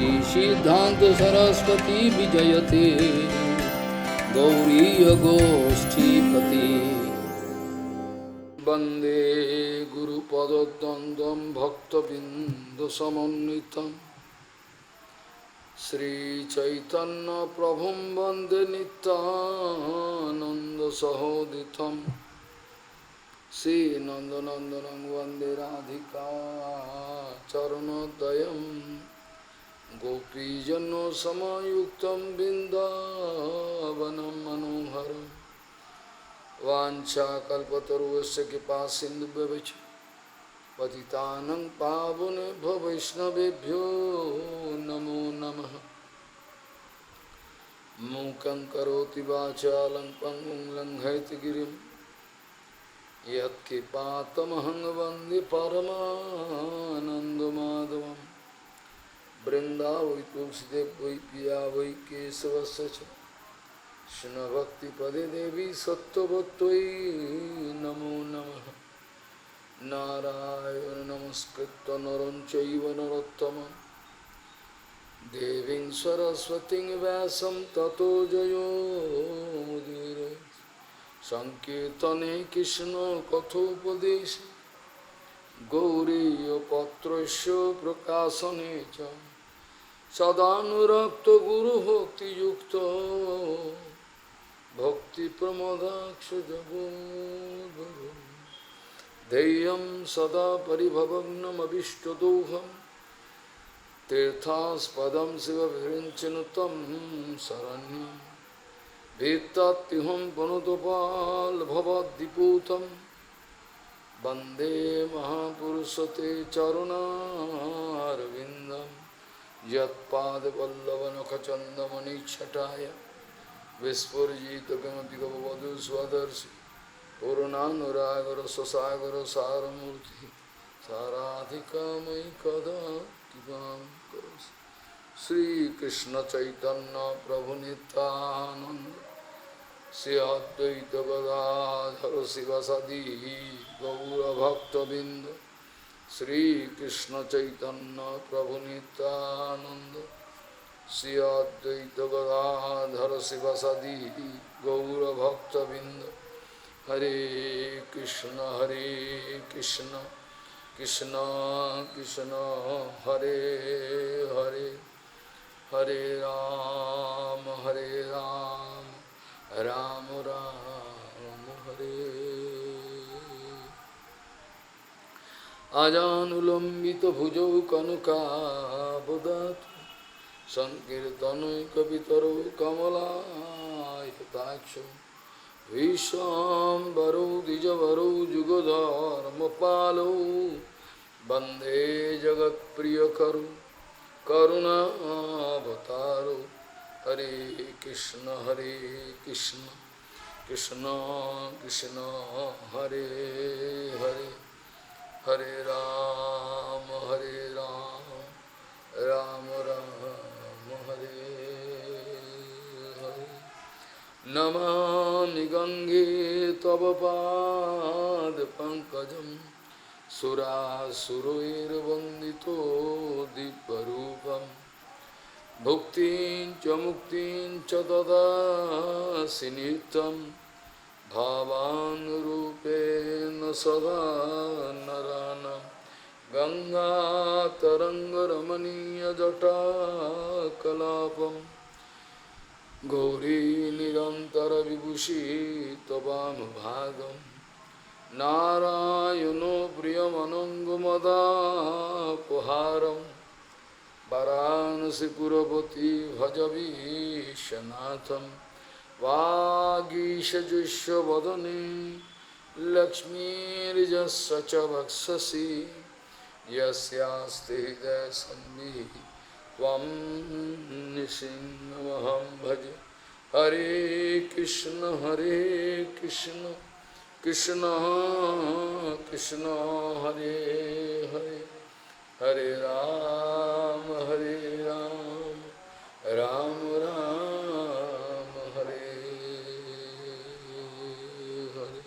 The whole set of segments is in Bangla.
श्री सिद्धांत सरस्वती विजयते गौरीय गोष्ठीपति वंदे गुरुपद्वंद्वं भक्तबिंदुसमन्वितं श्री चैतन्य प्रभुं वंदे नित्यानंद सहोदितं श्री नंदनंदनं वंदे राधिका चरणोदयं गोपीजनसमायुक्तं बिन्दावनं मनोहरं वाञ्छाकल्पतरुस्य कृपासिन्धुभ्यश्च पतितानं पावनेभ्यो वैष्णवेभ्यो नमो नमः। मूकं करोति वाचालं पङ्गुं लङ्घयति गिरिं यत्कृपातमहं वन्दे परमानन्दमाधवं। वृंदावै तुलसीदेव वै पिया वै केशवस्य च कृष्णभक्तिपदे देवी सत्त्ववत्त्वयि नमो नमः। नारायण नमस्कृत्य नरं चैव नरोत्तमं देवीं सरस्वतीं व्यासं ततो जयो मुदीरये। संकीर्तने कृष्ण कथोपदेशे गौरीयपत्रस्य प्रकाशने च सदानुरक्तो गुरुभक्तियुक्तो भक्तिप्रमोदाक्षजगोद्वरुन् ध्येयं सदा परिभवग्नमभिष्टदोहं तीर्थास्पदं शिवविरिञ्चनुतं शरण्यं भीत्तात्युहं पुनतपाल्भवद्दिपूतं वन्दे महापुरुषते चरुणारविन्दं यत्पादपल्लवनखचन्दमणिच्छटाय विस्फुरिजितकिमपि गववधू स्वदर्शि पूर्णानुरागर स्वसागर सारमूर्ति साराधिकामयि कदा कृपां करोसि। श्रीकृष्ण चैतन्य प्रभु नित्यानंद श्री अद्वैत गदाधर शिवसदि गौरभक्तबिंद श्रीकृष्ण चैतन्य प्रभु नित्यानंद श्री अद्वैत गदाधर शिवसदि गौरभक्तबिंद। हरे कृष्ण कृष्ण कृष्ण हरे हरे हरे राम राम राम हरे। अजानुलंबित भुजौ कनकाबदातु संकीर्तनैकपितरौ कमलायताक्षौ विश्वाम्बरौ द्विजवरौ जुगधर्मपालौ वन्दे जगत्प्रियकरौ करुणावतारौ। हरे कृष्ण कृष्ण कृष्ण हरे हरे हरे राम राम राम हरे हरे। नमामि गंगे तव पादपङ्कजं सुरासुरैर्वन्दितो दिव्यरूपं भुक्तिं च मुक्तिं च ददासि नित्यं भावानुरूपेण सदा नराणां। गङ्गातरङ्गरमणीयजटाकलापं गौरी निरंतर विभूषी तवानुभागं नारायणो प्रियमनङ्गमदापहारं वाराणसीपुरपति भजवीशनाथं। वागीशजुष्वदने लक्ष्मीर्यस्य च वक्षसि यस्यास्ति हृदयसन्निधिः त्वं नृसिंहमहं भजे। हरे कृष्ण कृष्ण कृष्ण हरे हरे हरे राम राम राम हरे हरे।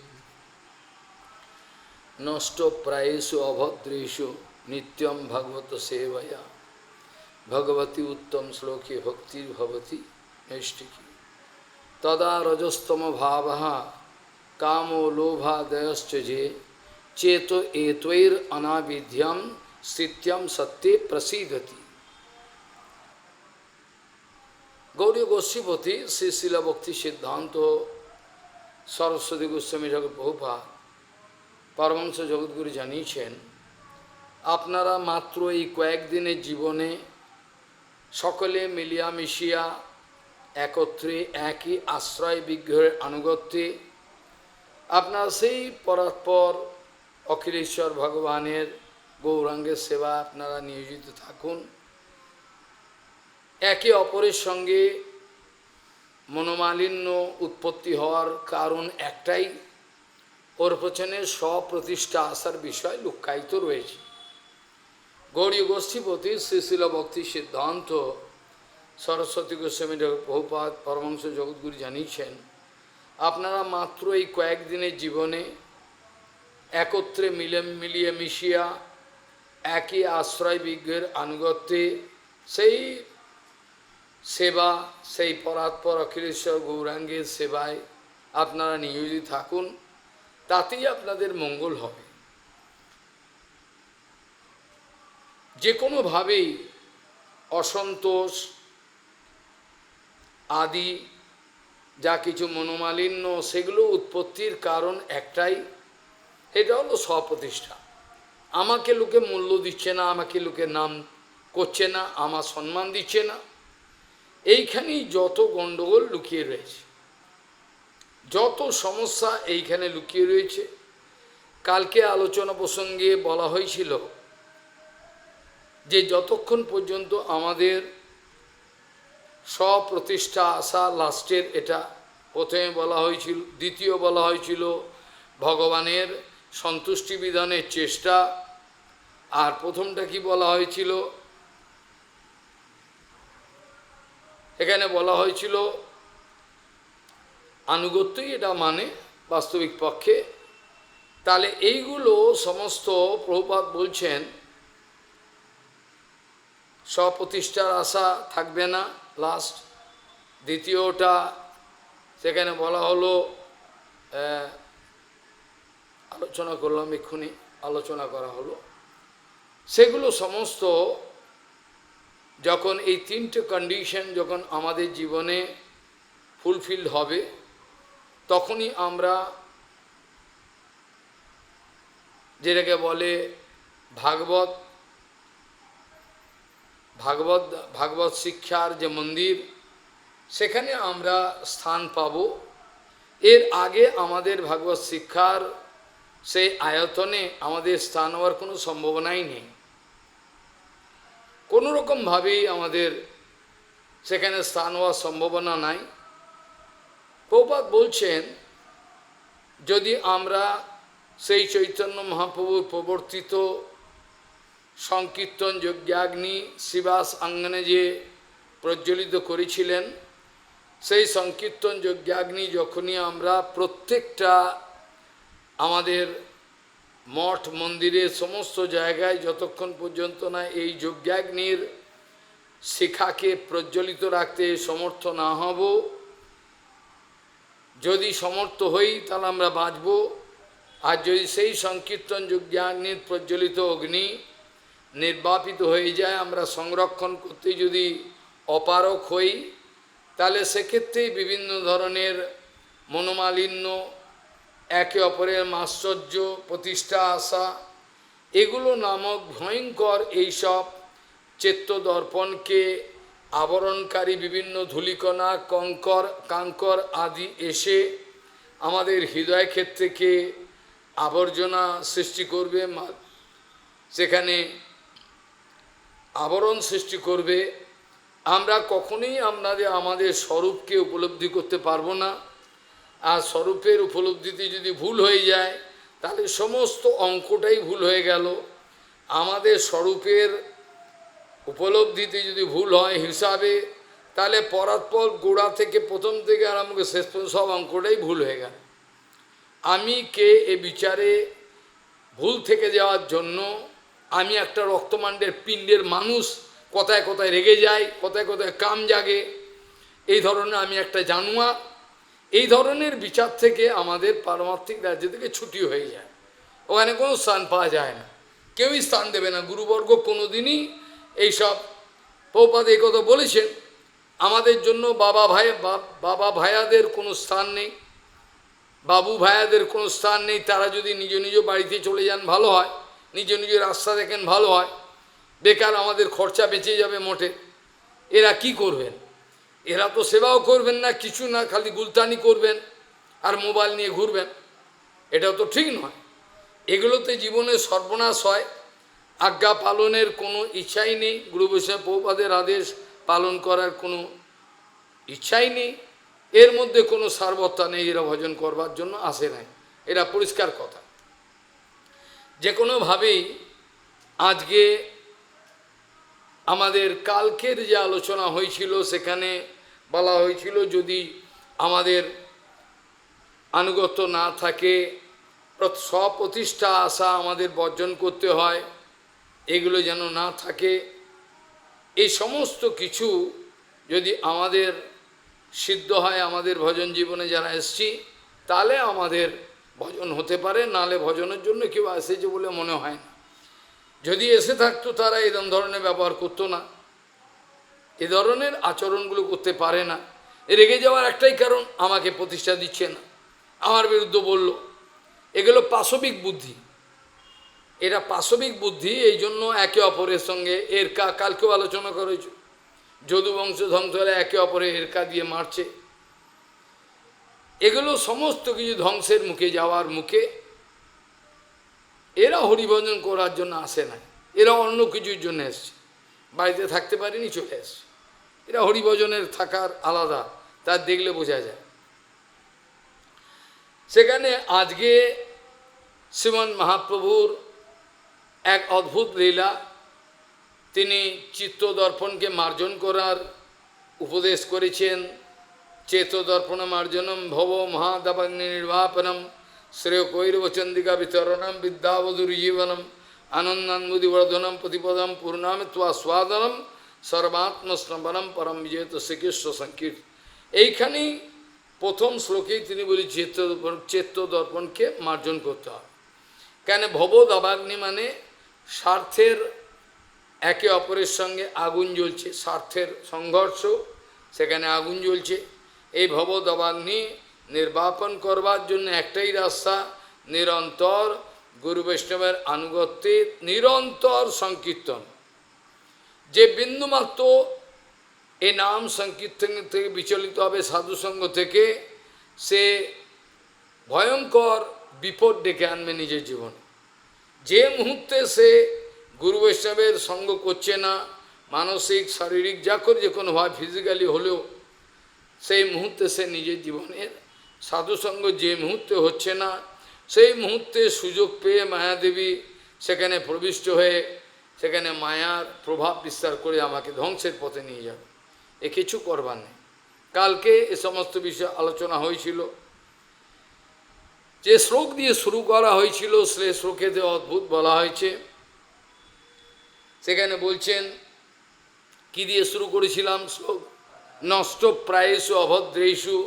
नष्ट प्रायेषु अभद्रेषु नित्यं भगवत सेवया भगवती उत्तम श्लोके भक्तिर्भवति नैष्टिकी तदा रजस्तम भावः कामो लोभादयश्च जे चेतो एत्वैर अनाविध्यम स्थित्यम सत्ये प्रसीदति। गौड़ीय गोस्वामीपति श्री शिला भक्ति सिद्धांत सरस्वती गोस्वामी ঠাকুর প্রভুপাদ পরমহংস জগৎগুরু জানিয়েছেন, আপনারা মাত্র এই কয়েকদিনের জীবনে সকলে মিলিয়া মিশিয়া একত্রে একই আশ্রয় বিগ্রহের আনুগত্যে আপনারা সেই পরাৎপর অখিলেশ্বর ভগবানের গৌরাঙ্গের সেবা আপনারা নিয়োজিত থাকুন। একে অপরের সঙ্গে মনোমালিন্য উৎপত্তি হওয়ার কারণ একটাই, ওর পেছনে স্বপ্রতিষ্ঠা আসার বিষয় লুক্কায়িত রয়েছে। গৌড়ীয় গোষ্ঠীপতি শ্রী শিল ভক্তি সিদ্ধান্ত সরস্বতী গোস্বামী প্রভুপাদ পরমহংস জগৎগুরু জানিয়েছেন, আপনারা মাত্র এই কয়েকদিনের জীবনে একত্রে মিলিয়ে মিশিয়া একই আশ্রয় বিগ্রহের আনুগত্যে সেই সেবা, সেই পরাৎপর অখিলেশ্বর গৌরাঙ্গের সেবায় আপনারা নিয়োজিত থাকুন, তাতেই আপনাদের মঙ্গল হবে। যে কোনোভাবেই অসন্তোষ আদি যা কিছু মনোমালিন্য সেগুলো উৎপত্তির কারণ একটাই, এটা হলো স্বপ্রতিষ্ঠা। আমাকে লোকে মূল্য দিচ্ছে না, আমাকে লোকে নাম করছে না, আমার সম্মান দিচ্ছে না, এইখানেই যত গণ্ডগোল লুকিয়ে রয়েছে, যত সমস্যা এইখানে লুকিয়ে রয়েছে। কালকে আলোচনা প্রসঙ্গে বলা হয়েছিল যে যতক্ষণ পর্যন্ত আমাদের স্বপ্রতিষ্ঠা আসা লাস্টের, এটা প্রথমে বলা হয়েছিল, দ্বিতীয় বলা হয়েছিল ভগবানের সন্তুষ্টি বিধানের চেষ্টা, আর প্রথমটা কি বলা হয়েছিল, এখানে বলা হয়েছিল আনুগত্যই এটা মানে বাস্তবিক পক্ষে। তাহলে এইগুলো সমস্ত প্রভুপাদ বলছেন স্বপ্রতিষ্ঠার আশা থাকবে না লাস্ট। দ্বিতীয়টা সেখানে বলা হলো, আলোচনা করলাম, এক্ষুনি আলোচনা করা হলো, সেগুলো সমস্ত যখন এই তিনটে কন্ডিশন যখন আমাদের জীবনে ফুলফিল হবে, তখনই আমরা যেটাকে বলে ভাগবত শিক্ষার যে মন্দির, সেখানে আমরা স্থান পাব। এর আগে আমাদের ভাগবত শিক্ষার সেই আয়তনে আমাদের স্থান হওয়ার কোনো সম্ভাবনাই নেই, কোনো রকমভাবেই আমাদের সেখানে স্থান হওয়ার সম্ভাবনা নাই। প্রভুপাদ বলছেন, যদি আমরা সেই চৈতন্য মহাপ্রভুর প্রবর্তিত সংকীর্তন যজ্ঞাগ্নি শ্রীবাস আঙ্গনে যে প্রজ্বলিত করেছিলেন, সেই সংকীর্তন যজ্ঞাগ্নি যখনই আমরা প্রত্যেকটা আমাদের মঠ মন্দিরে সমস্ত জায়গায় যতক্ষণ পর্যন্ত না এই যজ্ঞাগ্নির শিখাকে প্রজ্বলিত রাখতে সমর্থ না হব, যদি সমর্থ হই তাহলে আমরা বাঁচব। আর যদি সেই সংকীর্তন যজ্ঞাগ্নির প্রজ্বলিত অগ্নি নির্বাপিত হয়ে যায়, আমরা সংরক্ষণ করতে যদি অপারক হই, তাহলে সেক্ষেত্রেই বিভিন্ন ধরনের মনোমালিন্য, একে অপরের মাশ্চর্য প্রতিষ্ঠা আসা, এগুলো নামক ভয়ঙ্কর এইসব চেত্তদর্পণকে আবরণকারী বিভিন্ন ধূলিকণা কাঙ্কর আদি এসে আমাদের হৃদয় ক্ষেত্রকে আবর্জনা সৃষ্টি করবে, সেখানে আবরণ সৃষ্টি করবে। আমরা কখনোই আমাদের স্বরূপকে উপলব্ধি করতে পারবো না। আর স্বরূপের উপলব্ধিতে যদি ভুল হয়ে যায়, তাহলে সমস্ত অঙ্কটাই ভুল হয়ে গেল। আমাদের স্বরূপের উপলব্ধিতে যদি ভুল হয় হিসাবে, তাহলে পরাৎপর গোড়া থেকে প্রথম থেকে আরম্ভ করে শেষ পর্যন্ত সব অঙ্কটাই ভুল হয়ে গেল। আমি কে এ বিচারে ভুল থেকে যাওয়ার জন্য আমি একটা রক্তমাণ্ডের পিণ্ডের মানুষ, কথায় কথায় রেগে যায়, কথায় কথায় কাম জাগে, এই ধরনের আমি একটা জানোয়ার, এই ধরনের বিচার থেকে আমাদের পারমার্থিক রাজ্য থেকে ছুটি হয়ে যায়। ওখানে কোনো স্থান পাওয়া যায় না, কেউই স্থান দেবে না, গুরুবর্গ কোনো দিনই এইসব। প্রভুপাদ এই কথা বলেছেন, আমাদের জন্য বাবা ভাইয়াদের কোনো স্থান নেই, বাবু ভাইয়াদের কোনো স্থান নেই। তারা যদি নিজ নিজ বাড়িতে চলে যান ভালো হয়, নিজ নিজ রাস্তা দেখেন ভালো হয়, বেকার আমাদের খরচা বেঁচে যাবে মোটে। এরা কি করবেন? এরা তো সেবাও করবেন না, কিছু না, খালি গুলতানি করবেন আর মোবাইল নিয়ে ঘুরবেন। এটাও তো ঠিক নয়। এগুলোতে জীবনে সর্বনাশ হয়। আজ্ঞা পালনের কোনো ইচ্ছাই নেই, গুরু বৈষ্ণব প্রভুপাদের আদেশ পালন করার কোনো ইচ্ছাই নেই, এর মধ্যে কোনো সারবত্তা নেই, এরা ভজন করবার জন্য আসে নাই, এরা পরিষ্কার কথা। যে কোনোভাবেই আজকে আমাদের কালকের যে আলোচনা হয়েছিল সেখানে বলা হয়েছিল, যদি আমাদের আনুগত্য না থাকে, স্বপ্রতিষ্ঠা আশা আমাদের বর্জন করতে হয়, এগুলো যেন না থাকে। এই সমস্ত কিছু যদি আমাদের সিদ্ধ হয়, আমাদের ভজন জীবনে যারা এসছি, তাহলে আমাদের ভজন হতে পারে, নালে ভজনের জন্য কেউ এসেছে বলে মনে হয় না। যদি এসে থাকতো তারা এরকম ধরনের ব্যবহার করতো না, এ ধরনের আচরণগুলো করতে পারে না। রেগে যাওয়ার একটাই কারণ, আমাকে প্রতিষ্ঠা দিচ্ছে না, আমার বিরুদ্ধে বলল। এগুলো পাশবিক বুদ্ধি, এরা পাশবিক বুদ্ধি। এই জন্য একে অপরের সঙ্গে কালকেও আলোচনা করেছ, যদু বংশ ধ্বংস হলে একে অপরে এরকা দিয়ে মারছে। এগুলো সমস্ত কিছু ধ্বংসের মুখে যাওয়ার মুখে। এরা হরিভজন করার জন্য আসে না, এরা অন্য কিছুর জন্য এসছে, বাড়িতে থাকতে পারেনি চলে এসছে। এরা হরিভজনের থাকার আলাদা, তার দেখলে বোঝা যায়। সেখানে আজকে শ্রীমন মহাপ্রভুর এক অদ্ভুত লীলা, তিনি চিত্তদর্পণকে মার্জন করার উপদেশ করেছেন। চেতদর্পণ মার্জনম ভব মহাদাবাগ্নি নির্বাপনম শ্রেয় কৈরবচন্দিকা বিতরণম বিদ্যাবধুর্জীবনম আনন্দান্মুদিবর্ধনম প্রতিপদম পূর্ণামিত্বা স্বাদনম সর্বাত্মস্নবনম পরম বিজয়ত শ্রীকৃষ্ণ সংকীর্ত। এইখানেই প্রথম শ্লোকেই তিনি বলি চেত্তদর্পণকে মার্জন করতে হবে। কেন? ভব দাবাগ্নি মানে স্বার্থের, একে অপরের সঙ্গে আগুন জ্বলছে, স্বার্থের সংঘর্ষ, সেখানে আগুন জ্বলছে। এই ভব দাবাগ্নি নির্বাপন করবার জন্য একটাই রাস্তা, নিরন্তর গুরু বৈষ্ণবের আনুগত্যে নিরন্তর সংকীর্তন। যে বিন্দুমাত্র এ নাম সংকীর্তন থেকে বিচলিত হবে, সাধুসঙ্গ থেকে, সে ভয়ঙ্কর বিপদ ডেকে আনবে নিজের জীবনে। যে মুহূর্তে সে গুরু বৈষ্ণবের সঙ্গ করছে না, মানসিক শারীরিক যা করে যে কোনোভাবে ফিজিক্যালি হলেও, সেই মুহূর্তে সে নিজের জীবনের সাধুসঙ্গ যে মুহূর্তে হচ্ছে না, সেই মুহূর্তে সুযোগ পেয়ে মায়াদেবী সেখানে প্রবিষ্ট হয়ে সেখানে মায়ার প্রভাব বিস্তার করে আমাকে ধ্বংসের পথে নিয়ে যাবে। এ কিছু করবার নেই। কালকে এ সমস্ত বিষয় আলোচনা হয়েছিল। যে শ্লোক দিয়ে শুরু করা হয়েছিল সে শ্লোকেতে অদ্ভুত বলা হয়েছে। সেখানে বলছেন, কি দিয়ে শুরু করেছিলাম শ্লোক? নষ্ট প্রায়েষু অভদ্রেষু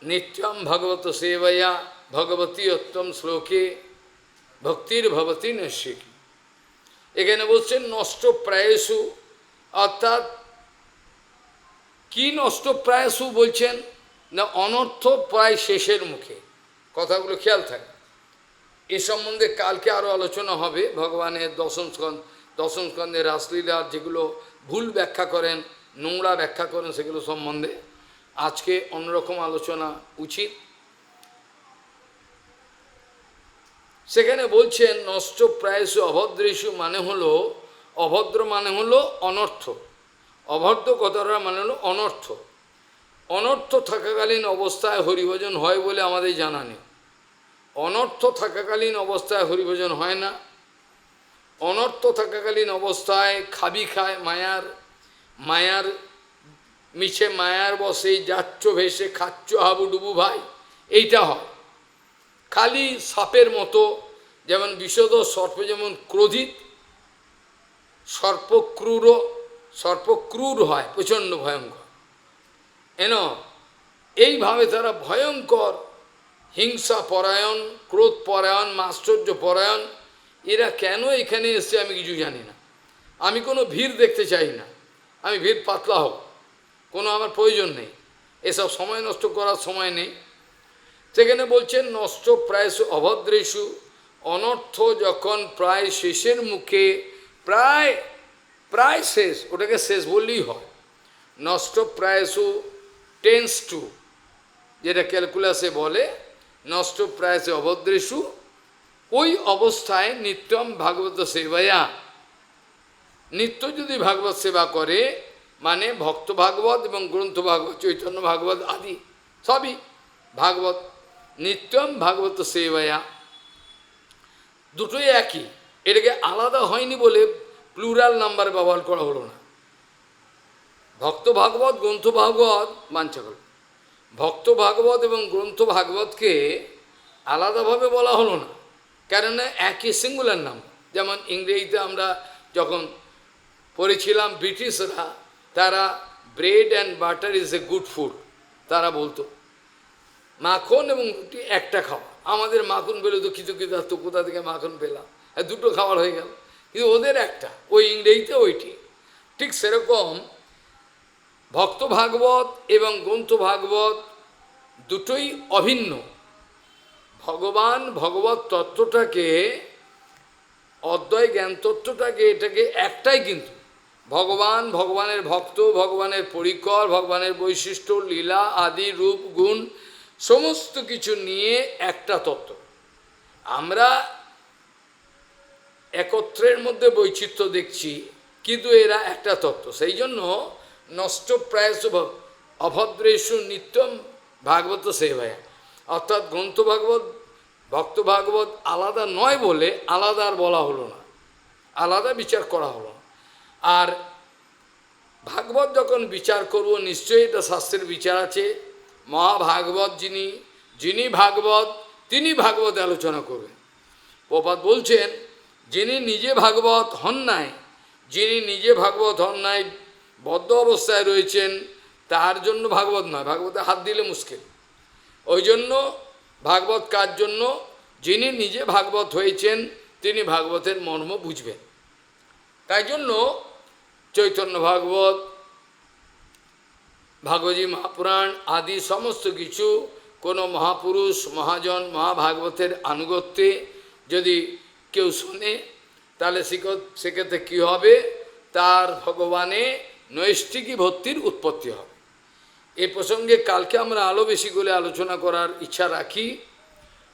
নিত্যম ভগবত সেবয়া ভগবতী উত্তম শ্লোকে ভক্তির ভবতী নৈশিকী। এখানে বলছেন নষ্ট প্রায়েষু, অর্থাৎ কি নষ্ট প্রায়েষু বলছেন না, অনর্থ প্রায় শেষের মুখে। কথাগুলো খেয়াল থাকে। এ সম্বন্ধে কালকে আরও আলোচনা হবে। ভগবানের দশম স্কন্ধের রাসলীলার যেগুলো ভুল ব্যাখ্যা করেন, নোংরা ব্যাখ্যা করেন, সেগুলো সম্বন্ধে আজকে অন্যরকম আলোচনা উচিত। সেখানে বলছেন নষ্ট প্রায়শ অভদ্রেষু মানে হলো, অভদ্র মানে হলো অনর্থ, অভদ্র কথাটা মানে হলো অনর্থ। অনর্থ থাকাকালীন অবস্থায় হরিভজন হয় বলে আমাদের জানা নেই। অনর্থ থাকাকালীন অবস্থায় হরিভজন হয় না। অনর্থ থাকাকালীন অবস্থায় খাবি খায়, মায়ার মিছে মায়ার বসে যাচ্ছ ভেসে খাচ্ছ হাবুডুবু ভাই, এইটা হয়। খালি সাপের মতো, যেমন বিষধর সর্প যেমন ক্রোধিত, সর্পক্রূর হয়, প্রচণ্ড ভয়ঙ্কর। এইভাবে তারা ভয়ঙ্কর হিংসা পরায়ণ, ক্রোধ পরায়ণ, মাশ্চর্য পরায়ণ। এরা কেন এখানে এসছে আমি কিছু জানি না। আমি কোনো ভিড় দেখতে চাই না, আমি ভিড় পাতলা হোক, কোনো আমার প্রয়োজন নেই, এসব সময় নষ্ট করার সময় নেই। সেখানে বলছেন নষ্ট প্রায়শু অভদ্রেষু, অনর্থ যখন প্রায় শেষের মুখে, প্রায় প্রায় শেষ, ওটাকে শেষ বললেই হয়। নষ্ট প্রায়শু টেন্স টু, যেটা ক্যালকুলাসে বলে নষ্ট প্রায়শু অভদ্রেষু, ওই অবস্থায় নিত্যম ভাগবত সেবায়া, নিত্য যদি ভাগবত সেবা করে, মানে ভক্ত ভাগবত এবং গ্রন্থ ভাগবত, চৈতন্য ভাগবত আদি সবই ভাগবত, নিত্যম ভাগবত সেবায়া, দুটোই একই। এটাকে আলাদা হয়নি বলে প্লুরাল নাম্বার ব্যবহার করা হলো না। ভক্ত ভাগবত, গ্রন্থ ভাগবত, বাঞ্ছাকল, ভক্ত ভাগবত এবং গ্রন্থ ভাগবতকে আলাদাভাবে বলা হলো না, কেননা একই সিঙ্গুলার নাম। যেমন ইংরেজিতে আমরা যখন পড়েছিলাম, ব্রিটিশরা তারা bread and butter is a good food, তারা বলতো মাখন এবং রুটি একটা খাওয়া। আমাদের মাখন পেলে তো কিছু কিছু তো কোথা থেকে মাখন পেলাম, দুটো খাবার হয়ে গেল, কিন্তু ওদের একটা, ওই ইংরেজিতে ওইটি। ঠিক সেরকম ভক্ত ভাগবত এবং গ্রন্থ ভাগবত দুটোই অভিন্ন। ভগবান ভগবত তত্ত্বটাকে, অদ্বয় জ্ঞান তত্ত্বটাকে, এটাকে একটাই, কিন্তু ভগবান, ভগবানের ভক্ত, ভগবানের পরিকর, ভগবানের বৈশিষ্ট্য, লীলা আদি রূপ গুণ সমস্ত কিছু নিয়ে একটা তত্ত্ব। আমরা একত্রের মধ্যে বৈচিত্র্য দেখছি, কিন্তু এরা একটা তত্ত্ব। সেই জন্য নষ্ট প্রায়শ অভদ্রেষু নিত্যম ভাগবত সেবায়, অর্থাৎ গ্রন্থ ভাগবত, ভক্ত ভাগবত আলাদা নয় বলে আলাদা আর বলা হলো না, আলাদা বিচার করা হলো না। আর ভাগবত যখন বিচার করব, নিশ্চয়ই এটা শাস্ত্রের বিচার আছে। মহাভাগবত যিনি, যিনি ভাগবত, তিনি ভাগবত আলোচনা করবেন। প্রপাত বলছেন, যিনি নিজে ভাগবত হন নাই, যিনি নিজে ভাগবত হন নাই, বদ্ধ অবস্থায় রয়েছেন, তার জন্য ভাগবত নয়, ভাগবতে হাত দিলে মুশকিল। ওই জন্য ভাগবত কার জন্য? যিনি নিজে ভাগবত হয়েছেন, তিনি ভাগবতের মর্ম বুঝবেন। তাই জন্য চৈতন্য ভাগবত, ভাগবতী মহাপুরাণ আদি সমস্ত কিছু কোনো মহাপুরুষ, মহাজন, মহাভাগবতের আনুগত্যে যদি কেউ শোনে, তাহলে সেক্ষেত্রে কী হবে? তার ভগবানে নৈষ্ঠিকী ভক্তির উৎপত্তি হবে। এই প্রসঙ্গে কালকে আমরা আরও বেশি করে আলোচনা করার ইচ্ছা রাখি।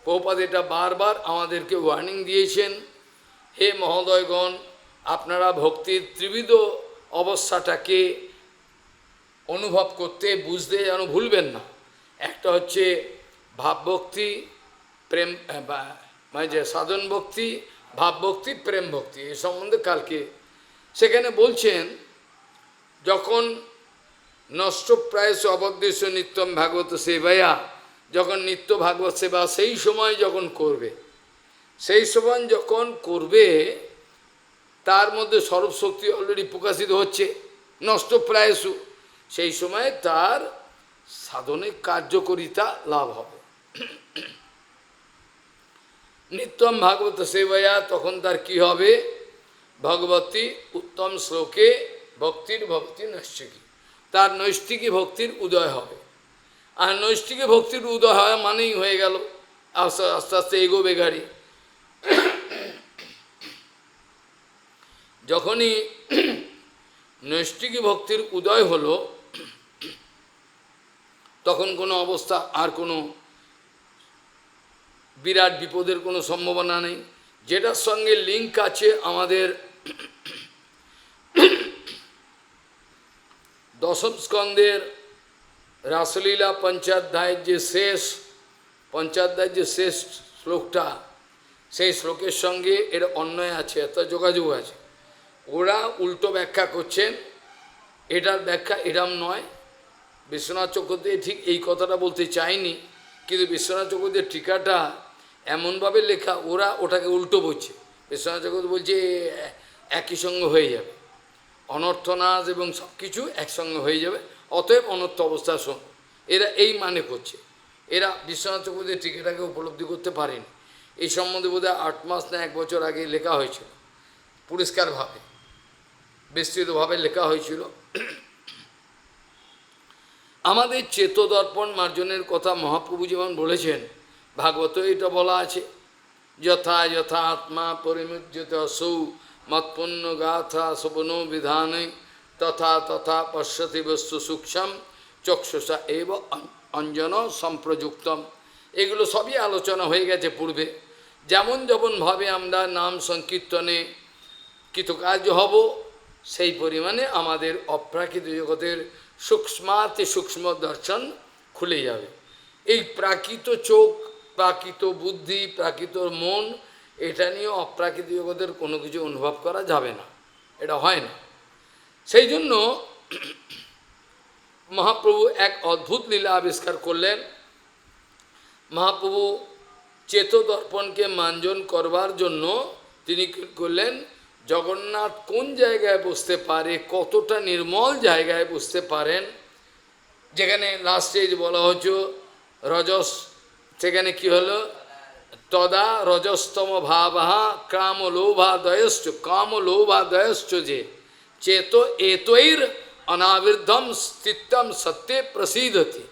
প্রভুপাদ এটা বারবার আমাদেরকে ওয়ার্নিং দিয়েছেন, হে মহোদয়গণ, আপনারা ভক্তির ত্রিবিধ অবস্থাটাকে অনুভব করতে, বুঝতে যেন ভুলবেন না। একটা হচ্ছে ভাবভক্তি, প্রেম, মানে যে সাধন ভক্তি, ভাবভক্তি, প্রেম ভক্তি। এ সম্বন্ধে কালকে সেখানে বলছেন, যখন নষ্ট প্রায়শ অবদ্দেশ্য নিত্যম ভাগবত সেবায়া, যখন নিত্য ভাগবত সেবা সেই সময় যখন করবে, সেই সময় যখন করবে, তার মধ্যে সর্বশক্তি অলরেডি প্রকাশিত হচ্ছে, নষ্ট প্রায়শু, সেই সময় তার সাধনে কার্যকরিতা লাভ হবে। নিত্যম ভাগবত সেবায়া, তখন তার কি হবে? ভগবতী উত্তম শ্লোকে ভক্তির ভক্তি নৈষ্ঠিকী, তার নৈষ্ঠিকী ভক্তির উদয় হবে। আর নৈষ্ঠিকী ভক্তির উদয় হয় মানেই হয়ে গেল আস্তে আস্তে আস্তে এগোবে গাড়ি। যখনই নৈষ্ঠিকী ভক্তির উদয় হলো, তখন কোনো অবস্থা আর কোনো বিরাট বিপদের কোনো সম্ভাবনা নেই। যেটার সঙ্গে লিঙ্ক আছে আমাদের দশম স্কন্ধের রাসলীলা পঞ্চাধ্যায়ের যে শেষ শ্লোকটা, সেই শ্লোকের সঙ্গে এর অন্যয় আছে, একটা যোগাযোগ আছে। ওরা উল্টো ব্যাখ্যা করছেন, এটার ব্যাখ্যা এরম নয়। বিশ্বনাথ চক্রবর্তী ঠিক এই কথাটা বলতে চায়নি, কিন্তু বিশ্বনাথ চক্রবর্তীর টিকাটা এমনভাবে লেখা, ওরা ওটাকে উল্টো বলছে। বিশ্বনাথ চক্রবর্তী বলছে একই সঙ্গে হয়ে যাবে, অনর্থনাশ এবং সব কিছু একসঙ্গে হয়ে যাবে, অতএব অনর্থ অবস্থা শোন। এরা এই মানে করছে। এরা বিশ্বনাথ চক্রবর্তী টিকাটাকে উপলব্ধি করতে পারেনি। এই সম্বন্ধে বোধহয় 8 মাস না 1 বছর আগে লেখা হয়েছিল, পরিষ্কারভাবে বিস্তৃতভাবে লেখা হয়েছিল। আমাদের চেতদর্পণ মার্জনের কথা মহাপ্রভু যেমন বলেছেন, ভাগবত এটা বলা আছে, যথা যথা আত্মা পরিমুজ্যত সৌ মৎপন্ন গাথা শোভনো বিধানে তথা তথা পশ্যতি বস্তু সূক্ষ্ম চক্ষুষা এব অঞ্জন সম্প্রযুক্তম। এগুলো সবই আলোচনা হয়ে গেছে পূর্বে। যেমন যেমনভাবে আমরা নাম সংকীর্তনে কৃতকার্য হব, সেই পরিমাণে আমাদের অপ্রাকৃত জগতের সূক্ষ্মাতি সূক্ষ্ম দর্শন খুলে যাবে। এই প্রাকৃত চোখ, প্রাকৃত বুদ্ধি, প্রাকৃত মন, এটা নিয়ে অপ্রাকৃত জগতের কোনো কিছু অনুভব করা যাবে না, এটা হয় না। সেই জন্য মহাপ্রভু এক অদ্ভুত লীলা আবিষ্কার করলেন। মহাপ্রভু চেতদর্পণকে মার্জন করবার জন্য তিনি কী করলেন, জগন্নাথ কোন জায়গায় বসতে পারে, কতটা নির্মল জায়গায় বসতে পারেন, যেখানে লাস্টে বলা হচ্ছে রজস, সেখানে কি হলো, তদা রজস্তম ভাবহা কামলোভাদয়শ্চ যে চেত এতৈর অনাবৃদ্ধম স্থিতম সত্যে প্রসিদ্ধতি।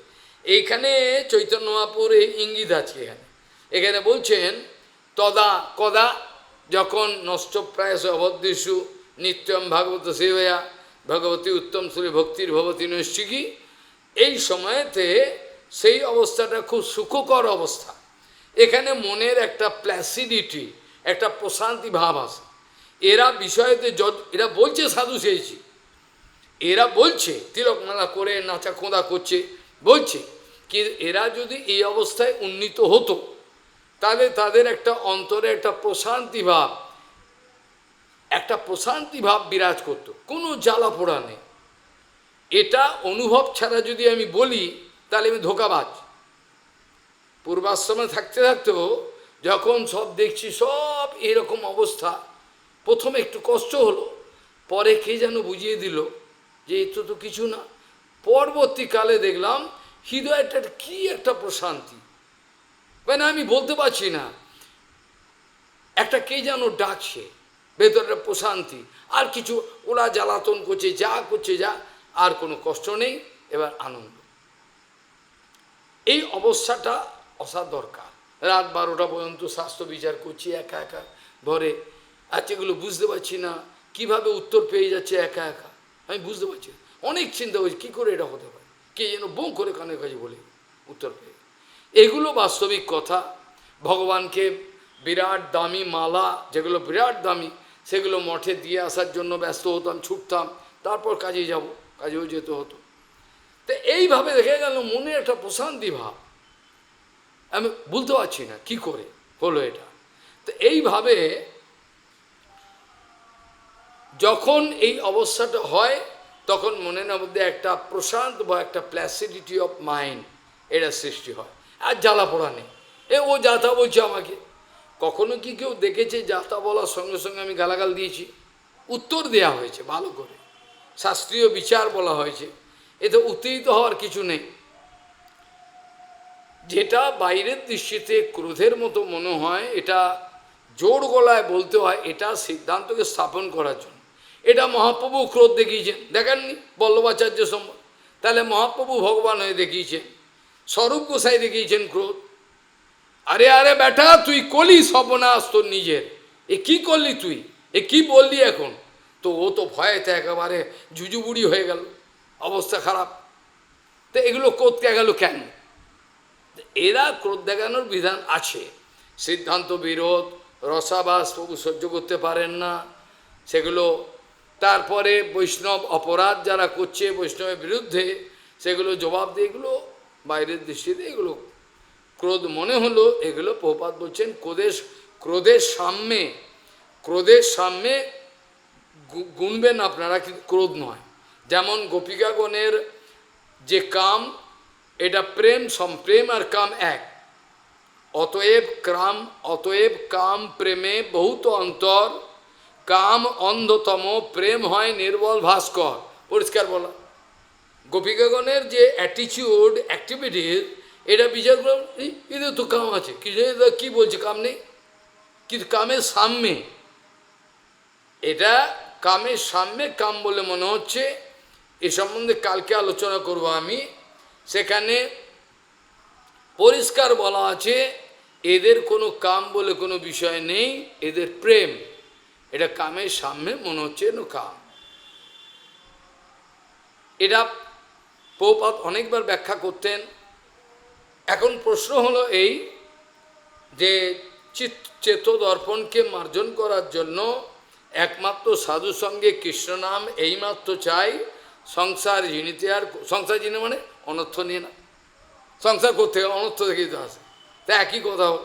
এইখানে চৈতন্য মহাপুরে ইঙ্গিত আছে। এখানে বলছেন তদা কদা, যখন নষ্টপ্রায়স অবদ্দিষু নিত্যম ভাগবত সেবয়া ভগবতী উত্তম শ্রী ভক্তির ভবতী নৈশ্চিকী, এই সময়তে সেই অবস্থাটা খুব সুখকর অবস্থা। এখানে মনের একটা প্ল্যাসিডিটি, একটা প্রশান্তি ভাব আসে। এরা বিষয়তে এরা বলছে সাধু সেয়েছি, এরা বলছে তিলকমালা করে নাচা খোঁদা করছে, বলছে কি এরা যদি এই অবস্থায় উন্নীত হতো, তাহলে তাদের একটা অন্তরে একটা প্রশান্তি ভাব বিরাজ করতো, কোনো জ্বালা পোড়া নেই। এটা অনুভব ছাড়া যদি আমি বলি তাহলে আমি ধোঁকাবাজ। পূর্বাশ্রমে থাকতে থাকতেও যখন সব দেখছি সব এরকম অবস্থা, প্রথমে একটু কষ্ট হলো, পরে কে যেন বুঝিয়ে দিল যে এত তো কিছু না। পরবর্তীকালে দেখলাম হৃদয়টার কি একটা প্রশান্তি, মানে আমি বলতে পারছি না, একটা কে যেন ডাকছে, ভেতরের প্রশান্তি। আর কিছু ওরা জ্বালাতন করছে, যা করছে যা, আর কোনো কষ্ট নেই, এবার আনন্দ। এই অবস্থাটা আসা দরকার। রাত 12টা পর্যন্ত স্বাস্থ্য বিচার করছি একা একা ঘরে, আর এগুলো বুঝতে পারছি না কিভাবে উত্তর পেয়ে যাচ্ছে একা একা, আমি বুঝতে পারছি। অনেক চিন্তা করছি কী করে এটা হতে পারে, কে যেন বউ করে কানের কাছে বলে উত্তর পেয়ে। এগুলো বাস্তবিক কথা। ভগবানকে বিরাট দামি মালা, যেগুলো বিরাট দামি, সেগুলো মঠে দিয়ে আসার জন্য ব্যস্ত হতাম, ছুটতাম, তারপর কাজে যাব, কাজেও যেতে হতো। তো এইভাবে দেখে গেল মনে একটা প্রশান্তি ভাব, আমি বলতে পারছি না কি করে হলো এটা। তো এইভাবে যখন এই অবস্থাটা হয়, তখন মনের মধ্যে একটা প্রশান্ত বা একটা প্ল্যাসিডিটি অফ মাইন্ড এটা সৃষ্টি হয়, আর জ্বালা পোড়া নেই। ও যাতা বলছে আমাকে, কখনো কি কেউ দেখেছে যাতা বলার সঙ্গে সঙ্গে আমি গালাগাল দিয়েছি? উত্তর দেয়া হয়েছে ভালো করে, শাস্ত্রীয় বিচার বলা হয়েছে, এতে উত্তেজিত হওয়ার কিছু নেই। যেটা বাইরের দৃষ্টিতে ক্রোধের মতো মনে হয়, এটা জোর গলায় বলতে হয়, এটা সিদ্ধান্তকে স্থাপন করার জন্য। এটা মহাপ্রভু ক্রোধ দেখিয়েছেন, দেখেননি বল্লভাচার্য সম্বন্ধ, তাহলে মহাপ্রভু ভগবান হয়ে দেখিয়েছেন, স্বরূপ গোসাই দেখিয়েছেন ক্রোধ। আরে আরে বেটা, তুই কলি সর্বনাশ তোর নিজের, এ কি করলি তুই, এ কি বললি এখন? তো ও তো ভয়েতে একেবারে জুজুবুড়ি হয়ে গেল, অবস্থা খারাপ। তো এগুলো ক্রোধ গেল কেন? এরা ক্রোধ দেখানোর বিধান আছে, সিদ্ধান্ত বিরোধ, রসাবাস প্রভু সহ্য করতে পারেন না, সেগুলো। তারপরে বৈষ্ণব অপরাধ যারা করছে বৈষ্ণবের বিরুদ্ধে, সেগুলো জবাব দিয়ে, এগুলো বাইরের দৃষ্টিতে এগুলো ক্রোধ মনে হলো। এগুলো প্রভুপাদ বলছেন ক্রোধের সামনে গুনবেন আপনারা, কিন্তু ক্রোধ নয়। যেমন গোপিকাগণের যে কাম, এটা প্রেম, প্রেম আর কাম এক। অতএব কাম প্রেমে বহুত অন্তর, কাম অন্ধতম, প্রেম হয় নির্বল ভাস্কর। পরিষ্কার বলা। গোপিকাগণের যে অ্যাটিচিউড, অ্যাক্টিভিটিস, এটা বিচার করলাম, এদের তো কাম আছে, কি বলছে কাম নেই, কিন্তু কামের সাম্যে, এটা কামের সাম্যে কাম বলে মনে হচ্ছে। এ সম্বন্ধে কালকে আলোচনা করব আমি। সেখানে পরিষ্কার বলা আছে এদের কোনো কাম বলে কোনো বিষয় নেই, এদের প্রেম, এটা কামের সাম্যে মনে হচ্ছে কাম। এটা প্রভুপাদ অনেকবার ব্যাখ্যা করতেন। এখন প্রশ্ন হলো এই যে চেত দর্পণকে মার্জন করার জন্য একমাত্র সাধু সঙ্গে কৃষ্ণ নাম এইমাত্র চাই, সংসার জিনিতে আর, সংসার জিনে মানে অনর্থ নিয়ে না, সংসার করতে অনর্থ দেখেই তো আসে, তা একই কথা হল।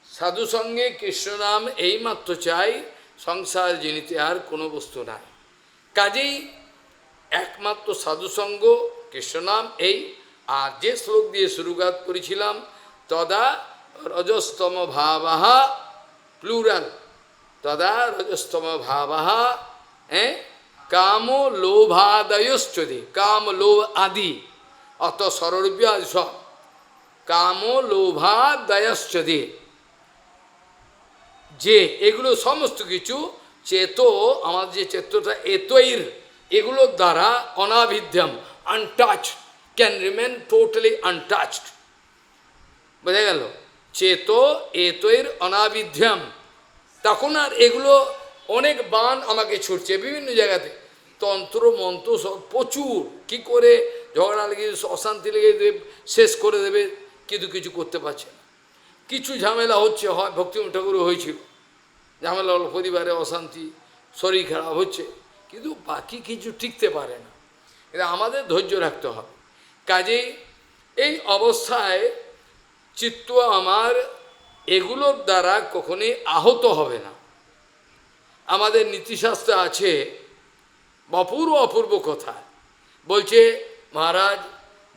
সাধু সঙ্গে কৃষ্ণ নাম এইমাত্র চাই, সংসার জিনিতে আর কোনো বস্তু নাই। কাজেই একমাত্র সাধুসঙ্গ কৃষ্ণনাম এই। আর যে শ্লোক দিয়ে শুরুঘাত করেছিলাম, তদা রজস্তম ভাবাহা, প্লুরাল, তদা রজস্তম ভাবাহা, কাম লোভাদয়শ্চদে, কাম লোভ আদি, অত সরব্য আদি সব, কাম লোভাদয়শ্চদে, যে এগুলো সমস্ত কিছু চেত, আমার যে চেতটা এতইর, এগুলোর দ্বারা অনাবিধ্যম, untouched, can remain totally untouched. বোঝা গেল? চেত এতইর অনাবিধ্যম। তখন আর এগুলো অনেক বান আমাকে ছুটছে বিভিন্ন জায়গাতে, তন্ত্র মন্ত্র সব প্রচুর, কি করে ঝগড়া লেগে অশান্তি লেগে দেবে, শেষ করে দেবে, কিন্তু কিছু করতে পারছে না। কিছু ঝামেলা হচ্ছে, হয় ভক্তিমূল ঠাকুরও হয়েছিল, ঝামেলা হলো, পরিবারে অশান্তি, শরীর খারাপ হচ্ছে, কিন্তু বাকি কিছু টিকতে পারে না। এটা আমাদের ধৈর্য রাখতে হবে। কাজেই এই অবস্থায় চিত্ত আমার এগুলোর দ্বারা কখনোই আহত হবে না। আমাদের নীতিশাস্ত্রে আছে অপূর্ব অপূর্ব কথা, বলছে মহারাজ,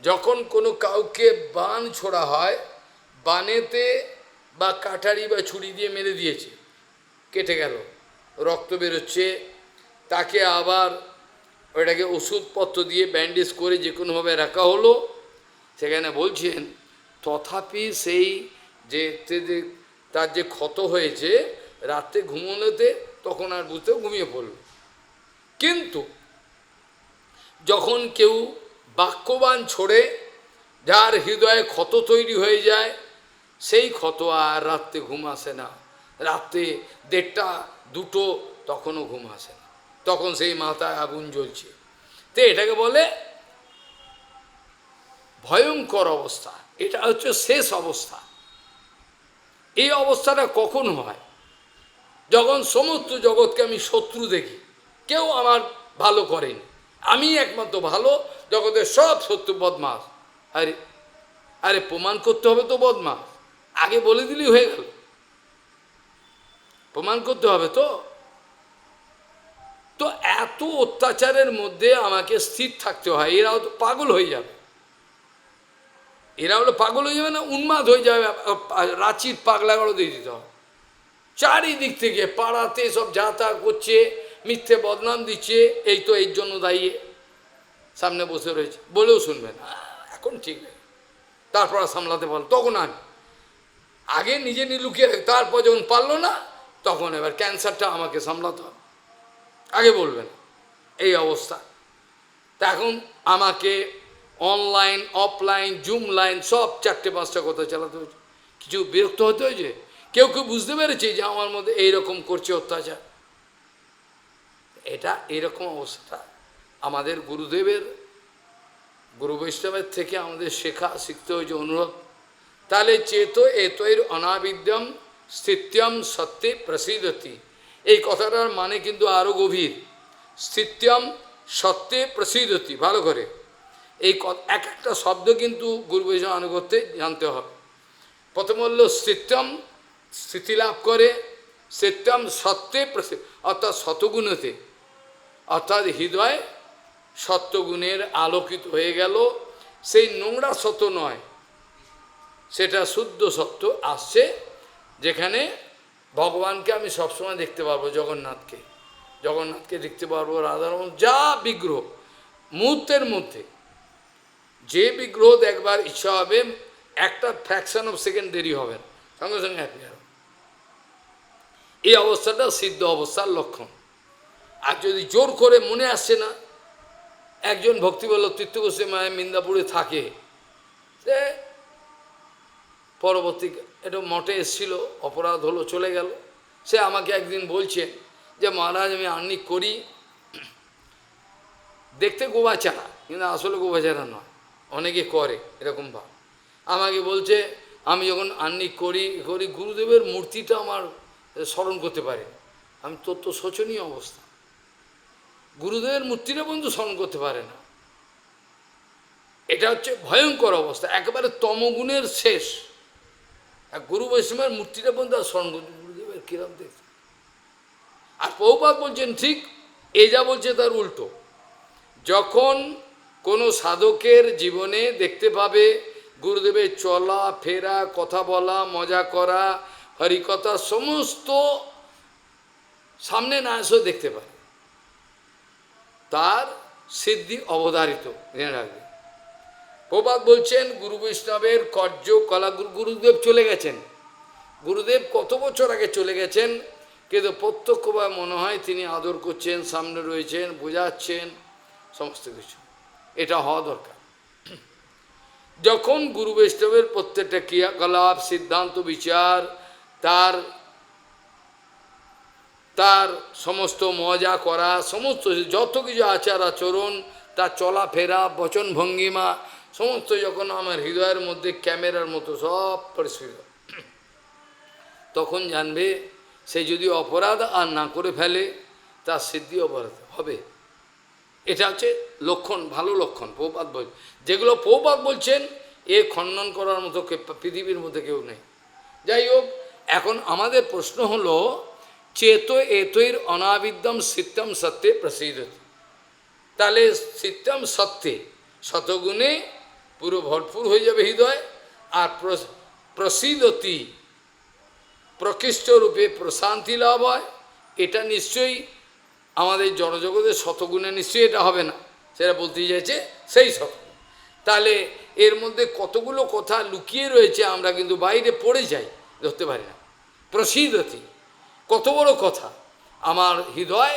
যখন কোনো কাউকে বান ছোড়া হয়, বানেতে বা কাটারি বা ছুরি দিয়ে মেরে দিয়েছে, কেটে গেল, রক্ত বেরোচ্ছে, তাকে আবার ওইটাকে ওষুধপত্র দিয়ে ব্যান্ডেজ করে যে কোনোভাবে রাখা হলো। সেখানে বলছেন তথাপি সেই যে তার যে ক্ষত হয়েছে, রাত্রে ঘুমোনোতে তখন আর বুঝতে ঘুমিয়ে পড়ল। কিন্তু যখন কেউ বাক্যবান ছোড়ে, যার হৃদয়ে ক্ষত তৈরি হয়ে যায়, সেই ক্ষত আর রাত্রে ঘুম আসে না, রাত্রে 1:30 2টো তখনও ঘুম আসে না, তখন সেই মাথায় আগুন জ্বলছে। তো এটাকে বলে ভয়ঙ্কর অবস্থা, এটা হচ্ছে শেষ অবস্থা। এই অবস্থাটা কখন হয়? যখন সমস্ত জগৎকে আমি শত্রু দেখি, কেউ আমার ভালো করেনি, আমি একমাত্র ভালো, জগতের সব শত্রু বদমাস। আরে আরে প্রমাণ করতে হবে তো বদমাস, আগে বলে দিলেই হয়ে গেল, প্রমাণ করতে হবে তো। তো এত অত্যাচারের মধ্যে আমাকে স্থির থাকতে হয়। এরাও তো পাগল হয়ে যাবে, এরা হলো পাগল হয়ে যাবে না, উন্মাদ হয়ে যাবে, রাঁচির পাগলাগাড়ো দিয়ে দিতে হবে। চারিদিক থেকে পাড়াতে সব যাতা করছে, মিথ্যে বদনাম দিচ্ছে, এই তো এর জন্য দাঁড়িয়ে সামনে বসে রয়েছে, বলেও শুনবে না, এখন ঠিক নেই, তারপর সামলাতে পারলো, তখন আমি আগে নিজে লুকিয়ে রাখি, তারপর যখন পারলো না, তখন এবার ক্যান্সারটা আমাকে সামলাতে হবে, আগে বলবেন। এই অবস্থা। তা এখন আমাকে অনলাইন, অফলাইন, জুম লাইন সব 4টে-5টা কথা চালাতে হয়েছে, কিছু বিরক্ত হতে হয়েছে। কেউ কেউ বুঝতে পেরেছে যে আমার মধ্যে এইরকম করছে অত্যাচার। এটা এইরকম অবস্থা আমাদের গুরুদেবের, গুরু বৈষ্ণবের থেকে আমাদের শিখতে হয়েছে, অনুরোধ। তাহলে চেত এতৈর অনাবিদ্যম স্থিত্যম সত্যে প্রসিদ্ধতি, এই কথাটার মানে কিন্তু আরও গভীর। স্থিত্যম সত্যে প্রসিদ্ধতি, ভালো করে এই এক একটা শব্দ কিন্তু গুরু বৈষ্ণব আনুগত্যে জানতে হবে। প্রথম হল স্থিত্যম, স্থিতি লাভ করে, স্থিত্যম সত্যে প্রসিদ্ধ, অর্থাৎ শতগুণতে, অর্থাৎ হৃদয় সত্যগুণের আলোকিত হয়ে গেল, সেই নোংরা সত্য নয়, সেটা শুদ্ধ সত্য আসছে, যেখানে ভগবানকে আমি সবসময় দেখতে পারবো, জগন্নাথকে, জগন্নাথকে দেখতে পারবো, রাধারমণ, যা বিগ্রহ মুহূর্তের মধ্যে যে বিগ্রহ দেখবার ইচ্ছা হবে, একটা ফ্র্যাকশন অফ সেকেন্ড দেরি হবে না, সঙ্গে সঙ্গে অ্যাপিয়ার হবে। এই অবস্থাটা সিদ্ধ অবস্থার লক্ষণ। আর যদি জোর করে মনে আসছে না, একজন ভক্তিবল্লভ তীর্থ গোস্বামী মিন্দাপুরে থাকে, সে পরবর্তী একটু মঠে এসেছিল, অপরাধ হলো, চলে গেল। সে আমাকে একদিন বলছে যে মহারাজ আমি আহ্নিক করি, দেখতে গোবাচারা কিন্তু আসলে গোবাচারা নয়, অনেকে করে এরকম ভাব। আমাকে বলছে আমি যখন আহ্নিক করি গুরুদেবের মূর্তিটা আমার স্মরণ করতে পারে। আমি তোর তো শোচনীয় অবস্থা, গুরুদেবের মূর্তিটা পর্যন্ত স্মরণ করতে পারে না, এটা হচ্ছে ভয়ঙ্কর অবস্থা, একেবারে তমগুণের শেষ। গুরু বৈষ্ণবের মূর্তিটা পর্যন্ত স্মরণ করতে, গুরুদেবের কিরম দেখতে। আর প্রভুপাদ বলছেন ঠিক এই যা বলছে তার উল্টো। যখন কোনো সাধকের জীবনে দেখতে পাবে গুরুদেবের চলা ফেরা, কথা বলা, মজা করা, হরিকথা সমস্ত সামনে না এসেও দেখতে পারে, তার সিদ্ধি অবধারিত, জেনে রাখবে। প্রভুপাদ বলছেন গুরু বৈষ্ণবের কার্যকলা, গুরুদেব চলে গেছেন, গুরুদেব কত বছর আগে চলে গেছেন, কিন্তু প্রত্যক্ষভাবে মনে হয় তিনি আদর করছেন, সামনে রয়েছেন, বোঝাচ্ছেন সমস্ত কিছু। এটা হওয়া দরকার। যখন গুরু বৈষ্ণবের প্রত্যেকটা ক্রিয়াকলাপ, সিদ্ধান্ত, বিচার, তার তার সমস্ত মজা করা, সমস্ত যত কিছু আচার আচরণ, তার চলাফেরা, বচন ভঙ্গিমা, সমস্ত যখন আমার হৃদয়ের মধ্যে ক্যামেরার মতো সব পরিস্ফুট, তখন জানবে সে যদি অপরাধ আর না করে ফেলে তার সিদ্ধি অপরাধ হবে। এটা হচ্ছে লক্ষণ, ভালো লক্ষণ। প্রভুপাদ বল, যেগুলো প্রভুপাদ বলছেন এ খণ্ডন করার মতো পৃথিবীর মধ্যে কেউ নেই। যাই হোক, এখন আমাদের প্রশ্ন হলো চেত এতৈর অনাবিদ্যম সত্যম সত্যে প্রসিদ্ধতি। তাহলে সত্যম সত্যে, শতগুণে পুরো ভরপুর হয়ে যাবে হৃদয়, আর প্রসিদ্ধতি প্রকৃষ্ট রূপে প্রশান্তি লাভ হয়। এটা নিশ্চয়ই আমাদের জড়জগতের শতগুণে নিশ্চয়ই এটা হবে না, সেটা বলতে চাইছে সেই শতগুণ। তাহলে এর মধ্যে কতগুলো কথা লুকিয়ে রয়েছে, আমরা কিন্তু বাইরে পড়ে যাই, ধরতে পারি না। প্রসিদ্ধতি কত বড় কথা, আমার হৃদয়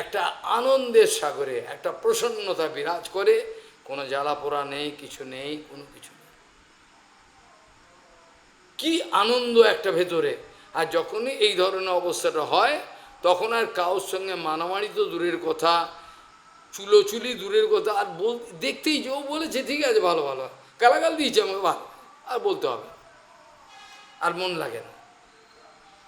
একটা আনন্দের সাগরে একটা প্রসন্নতা বিরাজ করে, কোনো জ্বালা পোড়া নেই, কিছু নেই, কোনো কিছু নেই, কি আনন্দ একটা ভেতরে। আর যখনই এই ধরনের অবস্থাটা হয়, তখন আর কারোর সঙ্গে মানামারি তো দূরের কথা, চুলোচুলি দূরের কথা, আর দেখতেই যে ও বলেছে ঠিক আছে, ভালো ভালো, গালাগাল দিয়েছে আমাকে, ভালো, আর বলতে হবে, আর মন লাগে না।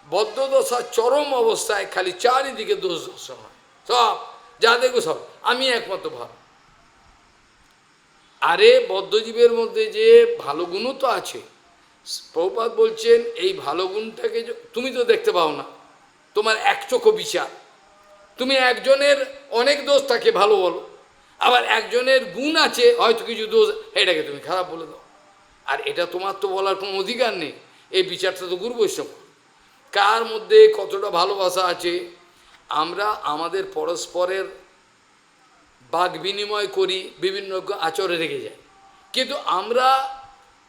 বদ্ধদশা চরম অবস্থায় খালি চারিদিকে দোষ দর্শন হয়, সব যা দেখো সব আমি একমাত্র ভালো। আরে বদ্ধজীবের মধ্যে যে ভালো গুণও তো আছে। প্রভুপাদ বলছেন এই ভালো গুণটাকে তুমি তো দেখতে পাও না, তোমার একচোখো বিচার। তুমি একজনের অনেক দোষ থাকে ভালো বলো, আবার একজনের গুণ আছে হয়তো কিছু দোষ, এটাকে তুমি খারাপ বলে দাও। আর এটা তোমার তো বলার কোনো অধিকার নেই, এই বিচারটা তো গুরু বৈষ্ণব। কার মধ্যে কতটা ভালোবাসা আছে, আমরা আমাদের পরস্পরের বাক বিনিময় করি, বিভিন্ন আচরে রেখে যাই, কিন্তু আমরা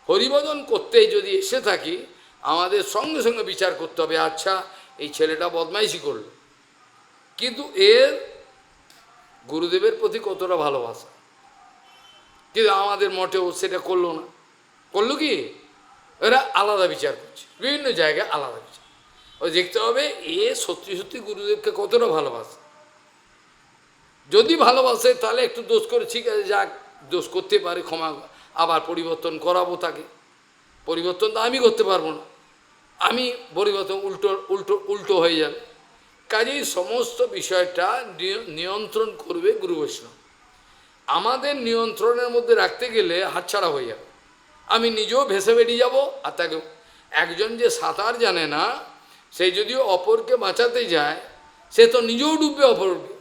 হরিভজন করতে যদি এসে থাকি, আমাদের সঙ্গে সঙ্গে বিচার করতে হবে, আচ্ছা এই ছেলেটা বদমাইশি করলো, কিন্তু এর গুরুদেবের প্রতি কতটা ভালোবাসা, কিন্তু আমাদের মোটেও সেটা করলো না। করলো কি, এরা আলাদা বিচার করছে, বিভিন্ন জায়গায় আলাদা বিচার। ওই দেখতে হবে এ সত্যি সত্যি গুরুদেবকে কতটা ভালোবাসে। যদি ভালোবাসে তাহলে একটু দোষ করে, ঠিক আছে যাক, দোষ করতে পারে, ক্ষমা, আবার পরিবর্তন করাবো তাকে। পরিবর্তন তো আমি করতে পারবো না, আমি পরিবর্তন উল্টো উল্টো উল্টো হয়ে যাবে। কাজেই সমস্ত বিষয়টা নিয়ন্ত্রণ করবে গুরু বৈষ্ণব। আমাদের নিয়ন্ত্রণের মধ্যে রাখতে গেলে হাতছাড়া হয়ে যাবে, আমি নিজেও ভেসে বেরিয়ে যাব। আর তাকে, একজন যে সাঁতার জানে না সে যদিও অপরকে বাঁচাতে যায়, সে তো নিজেও ডুববে, অপরকে।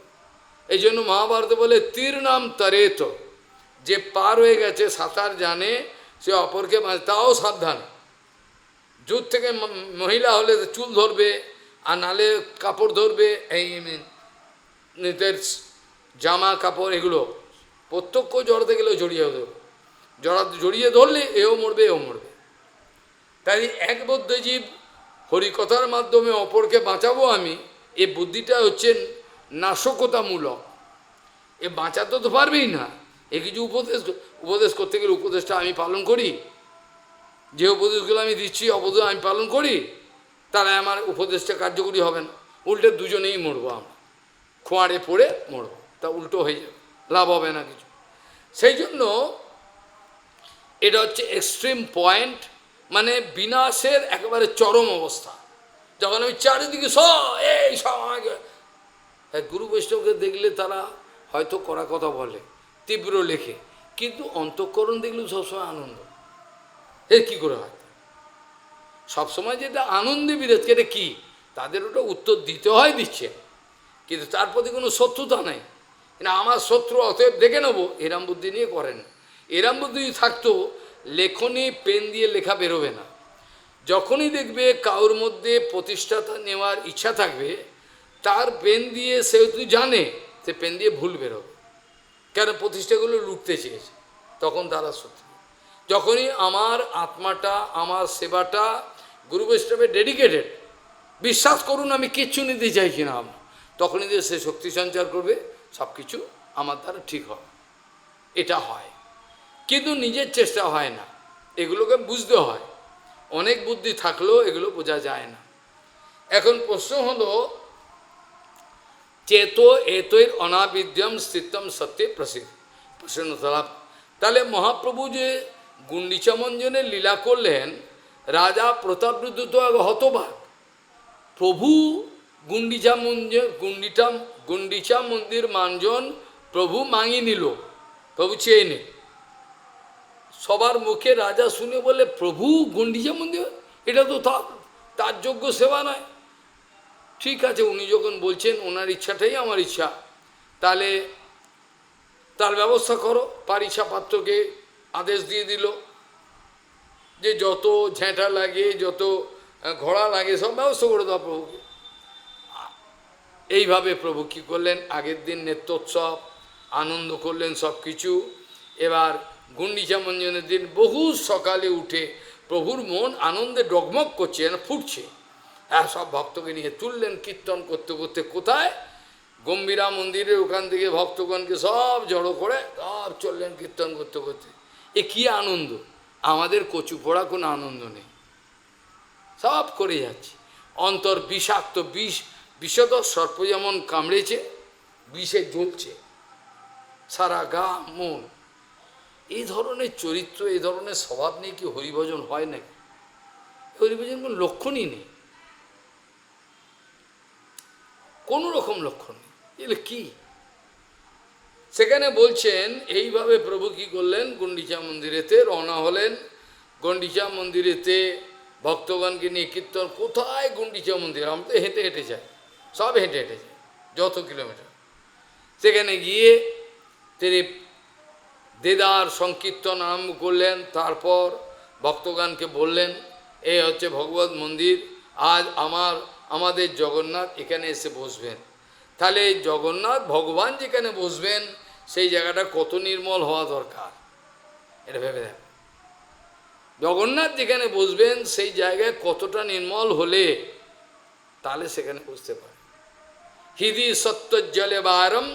এই জন্য মহাভারতে বলে তীর নাম তরেত, যে পার হয়ে গেছে সাঁতার জানে, সে অপরকে তাও সাবধান। যুদ্ধ থেকে মহিলা হলে চুল ধরবে, আর নালে কাপড় ধরবে, এই নিজের জামা কাপড় এগুলো প্রত্যক্ষ জড়াতে গেলেও জড়িয়ে দেবো, জড়িয়ে ধরলে এও মরবে এও মরবে। তাই এক বদ্ধজীব হরিকথার মাধ্যমে অপরকে বাঁচাবো আমি, এই বুদ্ধিটা হচ্ছে নাশকতামূলক। এ বাঁচাতে তো পারবেই না। এ কিছু উপদেশ করতে গেলে উপদেশটা আমি পালন করি, যে উপদেশগুলো আমি দিচ্ছি অবদেশ আমি পালন করি, তাহলে আমার উপদেশটা কার্যকরী হবে না, উল্টে দুজনেই মরবো, আমরা খোঁয়াড়ে পড়ে মরবো, তা উল্টো হয়ে যাবে, লাভ হবে না কিছু। সেই জন্য এটা হচ্ছে এক্সট্রিম পয়েন্ট, মানে বিনাশের একেবারে চরম অবস্থা। যখন আমি চারিদিকে এই আমাকে, গুরু বৈষ্ণবকে দেখলে তারা হয়তো করা কথা বলে, তীব্র লেখে, কিন্তু অন্তঃকরণ দেখলে সবসময় আনন্দ। এর কী করে হয়? সবসময় যেটা আনন্দে বিরাজ করে কি, তাদের ওটা উত্তর দিতে হয়, দিচ্ছে, কিন্তু তার প্রতি কোনো শত্রুতা নেই। না আমার শত্রু অতএব দেখে নেবো, এরাম বুদ্ধি নিয়ে করেন। এরাম বুদ্ধি থাকতো লেখনী পেন দিয়ে লেখা বেরোবে না। যখনই দেখবে কারোর মধ্যে প্রতিষ্ঠাতা নেওয়ার ইচ্ছা থাকবে, তার পেন দিয়ে সে জানে সে পেন দিয়ে ভুল বেরোবে, কেন প্রতিষ্ঠাগুলো লুটতে চেয়েছে, তখন তারা শত্রু। যখনই আমার আত্মাটা আমার সেবাটা গুরু বৈষ্ণবের ডেডিকেটেড, বিশ্বাস করুন আমি কিচ্ছু নিতে চাইছি না, তখনই যে সে শক্তি সঞ্চার করবে, সব কিছু আমার দ্বারা ঠিক হবে। এটা হয়, কিন্তু নিজের চেষ্টা হয় না, এগুলোকে বুঝতে হয়। অনেক বুদ্ধি থাকলেও এগুলো বোঝা যায় না। এখন প্রশ্ন হলো, চেতো এতৈর অনাবিদ্যম স্থিতম সত্যে প্রসন্ন। তাহলে মহাপ্রভু যে গুন্ডিচা মঞ্জনে লীলা করলেন, রাজা প্রতাপরুদ্র তো হতবাক। প্রভু গুন্ডিচা মন্দির মানজন প্রভু মাঙি নিল, প্রভু চেয়ে নে। সবার মুখে রাজা শুনে বলে, প্রভু গুন্ডিচা মন্দির, এটা তো তার যোগ্য সেবা নয়। ঠিক আছে, উনি যখন বলছেন ওনার ইচ্ছাটাই আমার ইচ্ছা, তাহলে তার ব্যবস্থা করো। পারিছা পাত্রকে আদেশ দিয়ে দিল যে যত ঝেঁটা লাগে, যত ঘোড়া লাগে, সব ব্যবস্থা করে দাও প্রভুকে। এইভাবে প্রভু কী করলেন, আগের দিন নেত্যোৎসব আনন্দ করলেন সব কিছু। এবার গুন্ডিচা মঞ্জনের দিন বহু সকালে উঠে প্রভুর মন আনন্দে ডগমগ করছে, যেন ফুটছে। হ্যাঁ, সব ভক্তকে নিয়ে তুললেন কীর্তন করতে করতে। কোথায়? গম্ভীরা মন্দিরের ওখান থেকে ভক্তগণকে সব জড়ো করে সব চললেন কীর্তন করতে করতে। এ কী আনন্দ! আমাদের কচু পোড়া কোনো আনন্দ নেই, সব করে যাচ্ছে। অন্তর বিষাক্ত, বিষধর সর্প যেমন কামড়েছে, বিষে জ্বলছে সারা গা মন। এই ধরনের চরিত্র, এই ধরনের স্বভাব নিয়ে কি হরিভজন হয় নাকি? হরিভজন কোনো লক্ষণই নেই, কোনো রকম লক্ষণ নেই। এগুলো কি? সেখানে বলছেন এইভাবে প্রভু কী করলেন, গুন্ডিচা মন্দিরেতে রওনা হলেন। গুন্ডিচা মন্দিরেতে ভক্তগণকে নিয়ে কীর্তন। কোথায় গুন্ডিচা মন্দির? আমরা তো হেঁটে হেঁটে যাই, সব হেঁটে হেঁটে যাই যত কিলোমিটার। সেখানে গিয়ে তিনি দেদার সংকীর্তন আরম্ভ করলেন। তারপর ভক্তগণকে বললেন, এই হচ্ছে ভগবত মন্দির, আজ আমাদের জগন্নাথ এখানে এসে বসবেন। তাহলে জগন্নাথ ভগবান যেখানে বসবেন, সেই জায়গাটা কত নির্মল হওয়া দরকার, এটা ভেবে দেখ। জগন্নাথ যেখানে বসবেন সেই জায়গায় কতটা নির্মল হলে তাহলে সেখানে বসতে পারে। হৃদি সত্যজ্জলে বারম,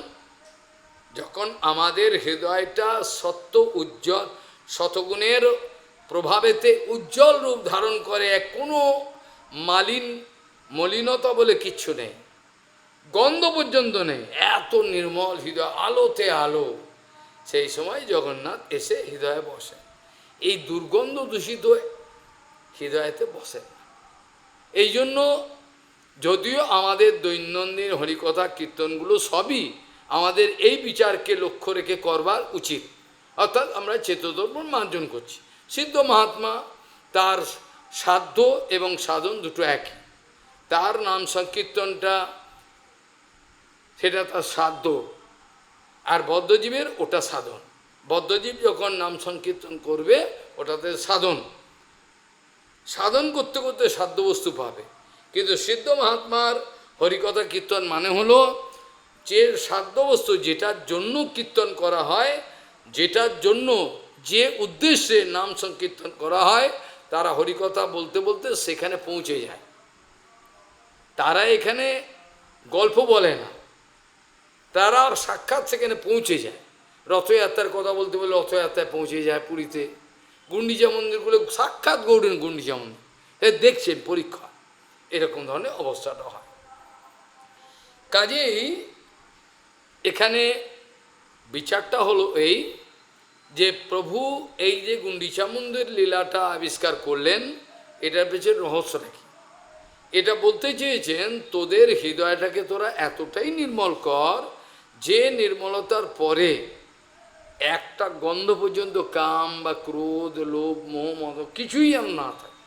যখন আমাদের হৃদয়টা সত্য উজ্জ্বল, শতগুণের প্রভাবেতে উজ্জ্বল রূপ ধারণ করে, কোনো মলিনতা বলে কিচ্ছু নেই, গন্ধ পর্যন্ত নেই, এত নির্মল হৃদয়, আলোতে আলো, সেই সময় জগন্নাথ এসে হৃদয়ে বসে। এই দুর্গন্ধ দূষিত হৃদয়তে বসে না। এই জন্য যদিও আমাদের দৈনন্দিন হরিকথা কীর্তনগুলো সবই আমাদের এই বিচারকে লক্ষ্য রেখে করবার উচিত, অর্থাৎ আমরা চেতদর্পণ মার্জন করছি। সিদ্ধ মহাত্মা তার সাধ্য এবং সাধন দুটো একই। তার নাম সংকীর্তনটা সেটা তার সাধ্য, আর বদ্ধজীবের ওটা সাধন। বদ্ধজীব যখন নাম সংকীর্তন করবে ওটাতে সাধন, সাধন করতে করতে সাধ্যবস্তু পাবে। কিন্তু সিদ্ধ মহাত্মার হরিকথা কীর্তন মানে হলো যে সাধ্যবস্তু যেটার জন্য কীর্তন করা হয়, যেটার জন্য যে উদ্দেশ্যে নাম সংকীর্তন করা হয়, তারা হরিকথা বলতে বলতে সেখানে পৌঁছে যায়। তারা এখানে গল্প বলে না, তারা সাক্ষাৎ সেখানে পৌঁছে যায়। রথযাত্রার কথা বলতে বলে রথযাত্রায় পৌঁছে যায় পুরীতে, গুন্ডিচা মন্দিরগুলো সাক্ষাৎ গৌড়েন গুন্ডিচা মন্দির, দেখছেন পরীক্ষা, এরকম ধরনের অবস্থাটা হয়। কাজেই এখানে বিচারটা হলো এই যে প্রভু এই যে গুন্ডিচা মন্দির লীলাটা আবিষ্কার করলেন, এটার পেছনে রহস্যটা কি? এটা বলতে চেয়েছেন তোদের হৃদয়টাকে তোরা এতটাই নির্মল কর যে নির্মলতার পরে একটা গন্ধ পর্যন্ত কাম বা ক্রোধ, লোভ, মোহ, মদ কিছুই যেন না থাকে।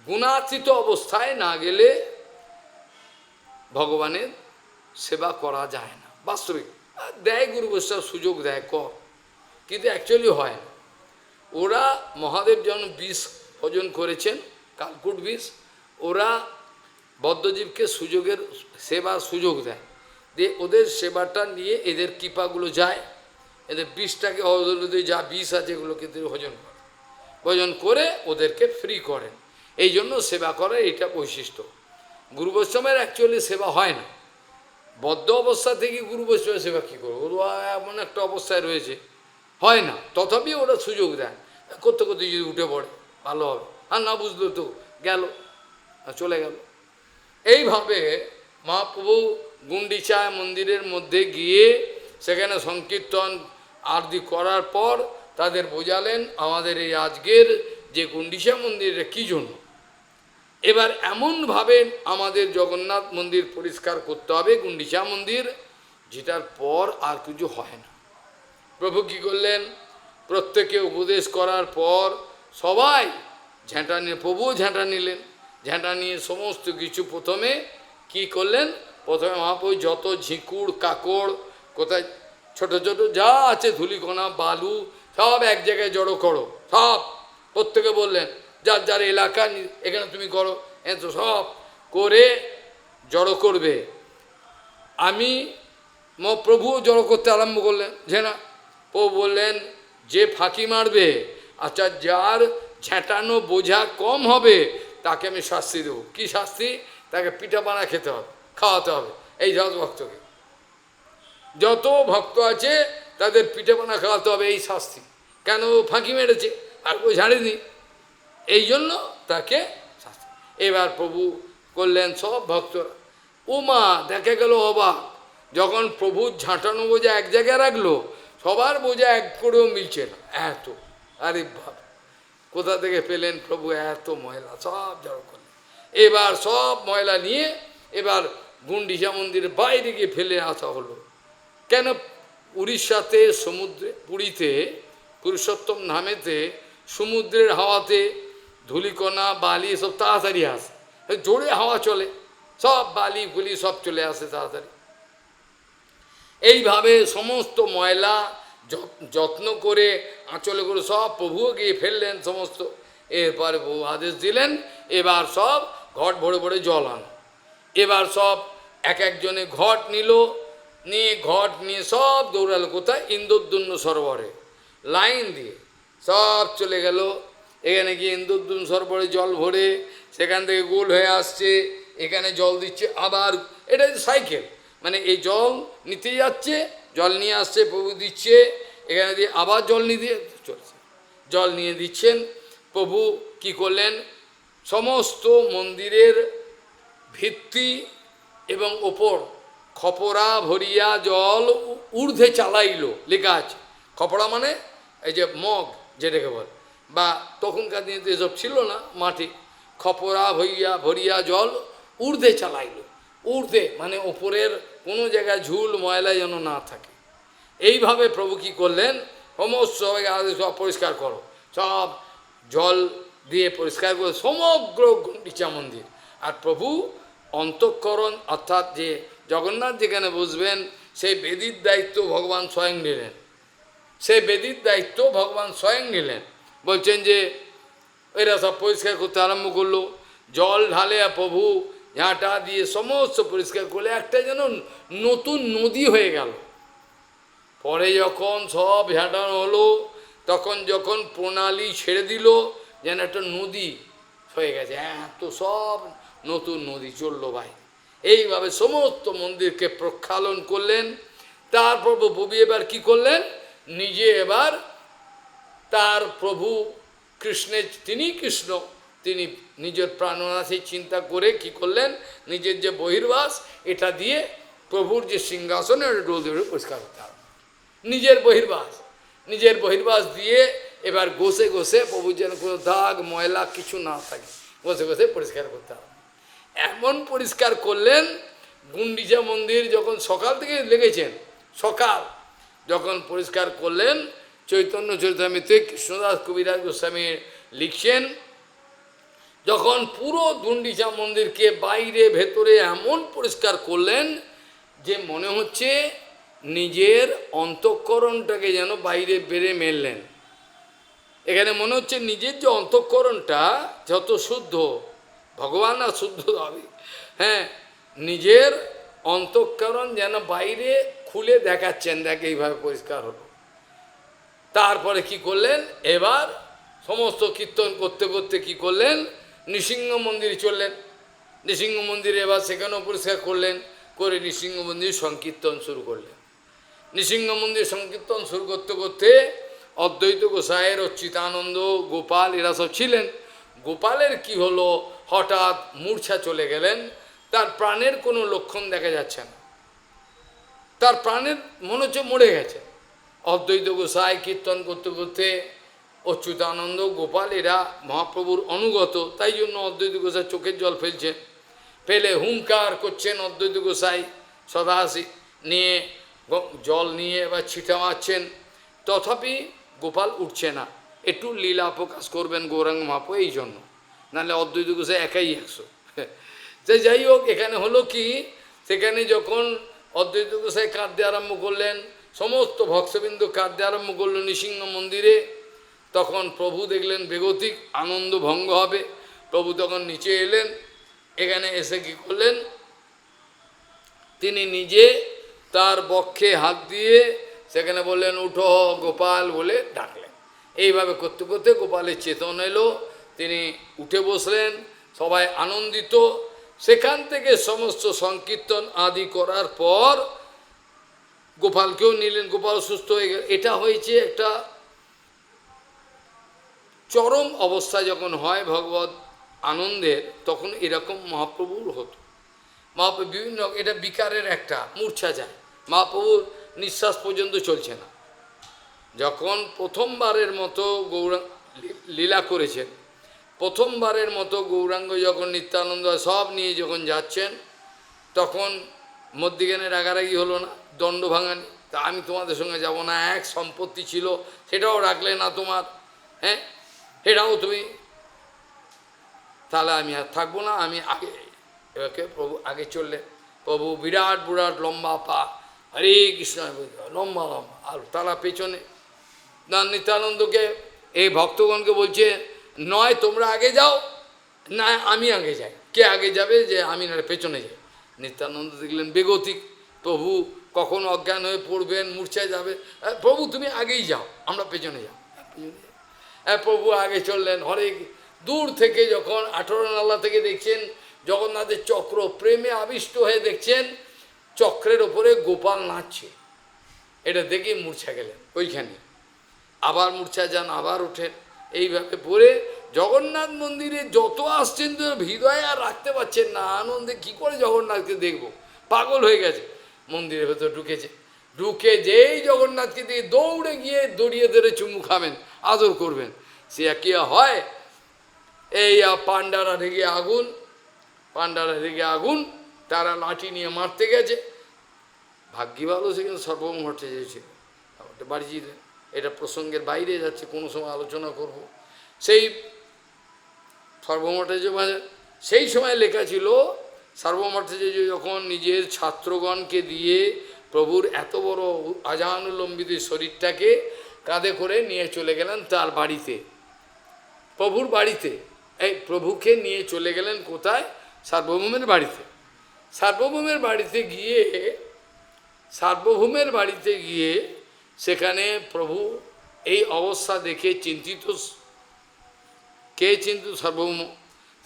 গুণাতীত অবস্থায় না গেলে ভগবানের সেবা করা যায় না। বাস্তবিক দেয় গুরু বৈষ্ণব সুযোগ দেয় কর, কিন্তু অ্যাকচুয়ালি হয় না। ওরা মহাদেব যেমন বিষ ভোজন করেছেন, কালকুট বিষ, ওরা বদ্ধজীবকে সুযোগের সেবার সুযোগ দেয়, দিয়ে ওদের সেবাটা নিয়ে এদের কৃপাগুলো যায়, এদের বিষটাকে যা বিষ আছে এগুলোকে ভোজন করে, ভোজন করে ওদেরকে ফ্রি করেন। এই জন্য সেবা করার এটা বৈশিষ্ট্য। গুরু বৈষ্ণবের অ্যাকচুয়ালি সেবা হয় না। বদ্ধ অবস্থা থেকে গুরু বৈষ্ণবের সেবা কী করবো? ওরা এমন একটা অবস্থায় রয়েছে, হয় না। তথাপি ওরা সুযোগ দেয়, করতে করতে যদি উঠে পড়ে ভালো হবে, আর না বুঝলো তো গেল, চলে গেল। এইভাবে মহাপ্রভু গুন্ডিচা মন্দিরের মধ্যে গিয়ে সেখানে সংকীর্তন আরতি করার পর তাদের বোঝালেন আমাদের এই আজকের যে গুন্ডিচা মন্দিরে কী জন্য। এবার এমনভাবে আমাদের জগন্নাথ মন্দির পরিষ্কার করতে হবে, গুন্ডিচা মন্দির, যেটার পর আর কিছু হয় না। প্রভু কী করলেন? প্রত্যেকে উপদেশ করার পর সবাই ঝাঁটা নিয়ে, প্রভুও ঝাঁটা নিলেন। ঝাঁটা নিয়ে সমস্ত কিছু প্রথমে কি করলেন? প্রথমে মহাপ্রভু যত ঝিকুড় কাকড় কোথায় ছোট ছোট যা আছে ধুলিকণা বালু সব এক জায়গায় জড়ো করো, সব প্রত্যেকে বললেন যার যার এলাকা এখানে তুমি করো, তো সব করে জড়ো করবে। আমি প্রভুও জড়ো করতে আরম্ভ করলেন, যে না, প্রভু বললেন যে ফাঁকি মারবে, আচ্ছা যার ঝেঁটানো বোঝা কম হবে তাকে আমি শাস্তি দেবো। কী শাস্তি? তাকে পিঠা বানা খেতে হবে, খাওয়াতে হবে। এই যত ভক্তকে, যত ভক্ত আছে তাদের পিঠে বানা খাওয়াতে হবে, এই শাস্তি। কেন? ফাঁকি মেরেছে আর কেউ ঝাড়েনি, এই জন্য তাকে শাস্তি। এবার প্রভু করলেন সব ভক্তরা, মা দেখা গেল অবাক, যখন প্রভুর ঝাঁটানো বোঝা এক জায়গায় রাখলো, সবার বোঝা এক করেও মিলছে না, এত। আরে ভাব, কোথা থেকে পেলেন প্রভু এত ময়লা? সব জড়ো করলেন। এবার সব ময়লা নিয়ে এবার গুন্ডিচা মন্দিরের বাইরে গিয়ে ফেলে আসা হলো। কেন? উড়িষ্যাতে সমুদ্রে, পুরীতে পুরুষোত্তম ধামেতে সমুদ্রের হাওয়াতে ধুলিকণা বালি সব তাড়াতাড়ি আসে, জোরে হাওয়া চলে, সব বালি ফুলি সব চলে আসে তাড়াতাড়ি। এইভাবে সমস্ত ময়লা যত্ন করে আঁচলে করে সব প্রভুও গিয়ে ফেললেন সমস্ত। এরপরে প্রভু আদেশ দিলেন এবার সব ঘট ভরে ভরে জল আনো। এবার সব এক একজনে ঘট নিল, নিয়ে ঘট নিয়ে সব দৌড়ালো কোথায়? ইন্দ্রদ্যুম্ন সরোবরে লাইন দিয়ে সব চলে গেল। এখানে গিয়ে ইন্দ্রদ্যুম্ন সরোবরে জল ভরে সেখান থেকে গোল হয়ে আসছে, এখানে জল দিচ্ছে আবার। এটা সাইকেল, মানে এই জল নিতে যাচ্ছে, জল নিয়ে আসছে, প্রভু দিচ্ছে, এখানে দিয়ে আবার জল নিয়ে দিয়ে চলছে, জল নিয়ে দিচ্ছেন। প্রভু কি করলেন? সমস্ত মন্দিরের ভিত্তি এবং ওপর খপরা ভরিয়া জল ঊর্ধ্বে চালাইল, লেখা আছে। খপরা মানে এই যে মগ যেটাকে বল, বা তখনকার দিনে এসব ছিল না, মাটি। খপরা ভরিয়া জল ঊর্ধ্বে চালাইল। ঊর্ধ্বে মানে ওপরের কোনো জায়গায় ঝুল ময়লা যেন না থাকে। এইভাবে প্রভু কী করলেন? সমস্ত সবাইকে সব পরিষ্কার করো, সব জল দিয়ে পরিষ্কার করে সমগ্র গুন্ডিচা মন্দির। আর প্রভু অন্তঃকরণ অর্থাৎ যে জগন্নাথ যেখানে বসবেন সেই বেদির দায়িত্ব ভগবান স্বয়ং নিলেন। সেই বেদির দায়িত্ব ভগবান স্বয়ং নিলেন। বলছেন যে এরা সব পরিষ্কার করতে আরম্ভ করলো। জল ঢালে প্রভু ঝাঁটা দিয়ে সমস্ত পরিষ্কার করলে একটা যেন নতুন নদী হয়ে গেল। পরে যখন সব ঝাঁটানো হলো, তখন যখন প্রণালী ছেড়ে দিল, যেন একটা নদী হয়ে গেছে, হ্যাঁ, তো সব নতুন নদী চললো ভাই। এইভাবে সমস্ত মন্দিরকে প্রক্ষালন করলেন। তারপর প্রভু এবার কি করলেন, নিজে এবার তার প্রভু কৃষ্ণের, তিনি কৃষ্ণ, তিনি নিজের প্রাণনাথী চিন্তা করে কি করলেন, নিজের যে বহির্বাস এটা দিয়ে প্রভুর যে সিংহাসনে ডোল দিয়ে পরিষ্কার করতে হবে। নিজের বহির্বাস দিয়ে এবার ঘষে ঘষে প্রভু যেন কোনো দাগ ময়লা কিছু না থাকে, ঘষে ঘষে পরিষ্কার করতে হবে। এমন পরিষ্কার করলেন, গুন্ডিচা মন্দির যখন সকাল থেকে লেগেছেন, সকাল যখন পরিষ্কার করলেন, চৈতন্য চরিতামৃতে কৃষ্ণদাস কবিরাজ গোস্বামী লিখছেন, যখন পুরো গুন্ডিচা মন্দিরকে বাইরে ভেতরে এমন পরিষ্কার করলেন যে মনে হচ্ছে নিজের অন্তঃকরণটাকে যেন বাইরে বেড়ে মেললেন। এখানে মনে হচ্ছে নিজের যে অন্তঃকরণটা যত শুদ্ধ, ভগবান আর শুদ্ধ হবে, হ্যাঁ, নিজের অন্তঃকরণ যেন বাইরে খুলে দেখাচ্ছেন, দেখ এইভাবে পরিষ্কার হলো। তারপরে কি করলেন, এবার সমস্ত কীর্তন করতে করতে কি করলেন, নৃসিংহ মন্দিরে চললেন। নৃসিংহ মন্দিরে এবার সেখানেও পরিষ্কার করলেন, করে নৃসিংহ মন্দির সংকীর্তন শুরু করলেন। নৃসিংহ মন্দির সংকীর্তন শুরু করতে করতে অদ্বৈত গোসাইয়ের, অচ্যুতানন্দ, গোপাল এরা সব ছিলেন। গোপালের কি হলো, হঠাৎ মূর্ছা চলে গেলেন, তার প্রাণের কোনো লক্ষণ দেখা যাচ্ছে না, তার প্রাণের মনে হচ্ছে মরে গেছে। অদ্বৈত গোসাই কীর্তন করতে করতে অচ্যুতানন্দ, গোপাল এরা মহাপ্রভুর অনুগত, তাই জন্য অদ্বৈত গোসাই চোখের জল ফেলছে, ফেলে হুঙ্কার করছেন। অদ্বৈত গোসাই সদাসি নিয়ে জল নিয়ে এবার ছিটা মারছেন, তথাপি গোপাল উঠছে না। একটু লীলা প্রকাশ করবেন গৌরাঙ্গ মহাপ্রভু, এই জন্য, নাহলে অদ্বৈত গোসাই একাই 100। তো যাই হোক, এখানে হলো কি, সেখানে যখন অদ্বৈত গোসাই কাঁদতে আরম্ভ করলেন, সমস্ত ভক্তবৃন্দ কাঁদতে আরম্ভ করল নৃসিংহ মন্দিরে, তখন প্রভু দেখলেন বেগতিক আনন্দ ভঙ্গ হবে। প্রভু তখন নিচে এলেন, এখানে এসে কি করলেন, তিনি নিজে তার বক্ষে হাত দিয়ে সেখানে বললেন, উঠো গোপাল বলে ডাকলেন। এইভাবে করতে করতে গোপালের চেতন এলো, তিনি উঠে বসলেন, সবাই আনন্দিত। সেখান থেকে সমস্ত সংকীর্তন আদি করার পর গোপালকেও নিলেন, গোপাল সুস্থ হয়ে গেল। এটা হয়েছে একটা চরম অবস্থা যখন হয় ভগবত আনন্দের, তখন এরকম মহাপ্রভুর হতো। মহাপ্রভু বিভিন্ন, এটা বিকারের একটা মূর্ছা যায়, মহাপ্রভুর নিঃশ্বাস পর্যন্ত চলছে না। যখন প্রথমবারের মতো গৌরাঙ্গ লীলা করেছেন, প্রথমবারের মতো গৌরাঙ্গ যখন নিত্যানন্দ সব নিয়ে যখন যাচ্ছেন, তখন মধ্যিখানে রাগারাগি হলো না, দণ্ড ভাঙানি, তা আমি তোমাদের সঙ্গে যাব না, এক সম্পত্তি ছিল সেটাও রাখলে না তোমার, হ্যাঁ, সেটাও তুমি, তাহলে আমি আর থাকবো না, আমি আগে। এবারকে প্রভু আগে চললেন, প্রভু বিরাট বিরাট লম্বা পা, হরে কৃষ্ণ লম্বা লম্বা, আর তারা পেছনে। নিত্যানন্দকে এই ভক্তগণকে বলছে, নয় তোমরা আগে যাও, না আমি আগে যাই, কে আগে যাবে, যে আমি না পেছনে যাই। নিত্যানন্দ দেখলেন বেগতিক, প্রভু কখন অজ্ঞান হয়ে পড়বেন, মূর্ছায় যাবে, প্রভু তুমি আগেই যাও, আমরা পেছনে যাও। প্রভু আগে চললেন। হরে দূর থেকে যখন 18 নালা থেকে দেখছেন জগন্নাথের চক্র, প্রেমে আবিষ্ট হয়ে দেখছেন চক্রের ওপরে গোপাল নাচছে, এটা দেখে মূর্ছা গেলেন ওইখানে। আবার মূর্ছা যান, আবার ওঠেন, এইভাবে পড়ে জগন্নাথ মন্দিরে যত আসছেন তো হৃদয়ে আর রাখতে পারছেন না, আনন্দে কি করে জগন্নাথকে দেখব, পাগল হয়ে গেছে। মন্দিরের ভেতর ঢুকেছে, ঢুকে যেই জগন্নাথকে দিয়ে দৌড়ে গিয়ে দড়িয়ে ধরে চুমু খাবেন, আদর করবেন, সে কি হয়, এই পাণ্ডারা রেগে আগুন, পাণ্ডারা রেগে আগুন, তারা লাঠি নিয়ে মারতে গেছে। ভাগ্যি ভালো সেখানে সর্বমঠে যেয়েছিল, ওটা বাড়ি দিলেন। এটা প্রসঙ্গের বাইরে যাচ্ছে, কোনো সময় আলোচনা করব। সেই সর্বমঠে যে সেই সময় লেখা ছিল, সর্বমঠে যে যখন নিজের ছাত্রগণকে দিয়ে প্রভুর এত বড় আজানুলম্বিত শরীরটাকে কাঁধে করে নিয়ে চলে গেলেন তার বাড়িতে, প্রভুর বাড়িতে, এই প্রভুকে নিয়ে চলে গেলেন কোথায়? সার্বভৌমের বাড়িতে। সার্বভৌমের বাড়িতে গিয়ে সেখানে প্রভু এই অবস্থা দেখে চিন্তিত। কে চিন্তিত? সার্বভৌম।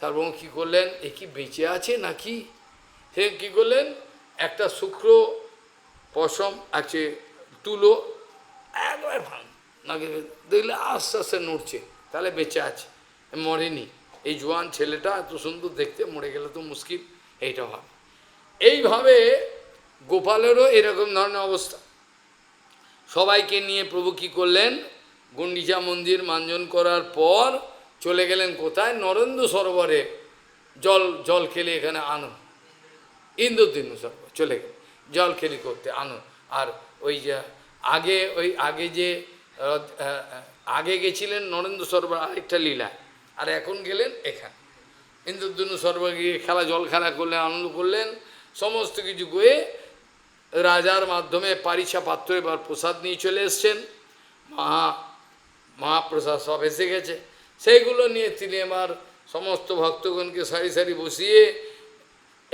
সার্বভৌম কী করলেন? এ কি বেঁচে আছে নাকি? সে কী করলেন? একটা শুক্র পশম আছে, তুলো একবার ভাঙ নাকি দেখলে আস্তে আস্তে নড়ছে, তাহলে বেঁচে আছে, মরেনি। এই জোয়ান ছেলেটা এত সুন্দর দেখতে, মরে গেলে তো মুশকিল, এইটা ভাবে। এইভাবে গোপালেরও এরকম ধরনের অবস্থা। সবাইকে নিয়ে প্রভু কী করলেন? গুন্ডিচা মন্দির মাঞ্জন করার পর চলে গেলেন কোথায়? নরেন্দ্র সরোবরে জল খেলে এখানে আনন্দ, ইন্দ্রদিন সরোবর চলে গেল জল খেলি করতে আনন্দ। আর ওই যে আগে গেছিলেন নরেন্দ্র সরোবর আরেকটা লীলা, আর এখন গেলেন এখানে ইন্দ্রদিন সরোবর গিয়ে জল খেলা করলেন, আনন্দ করলেন, সমস্ত কিছু করে রাজার মাধ্যমে পারিছা পাত্র এবার প্রসাদ নিয়ে চলে এসছেন। মহাপ্রসাদ সব এসে গেছে, সেইগুলো নিয়ে তিনি এবার সমস্ত ভক্তগণকে সারি সারি বসিয়ে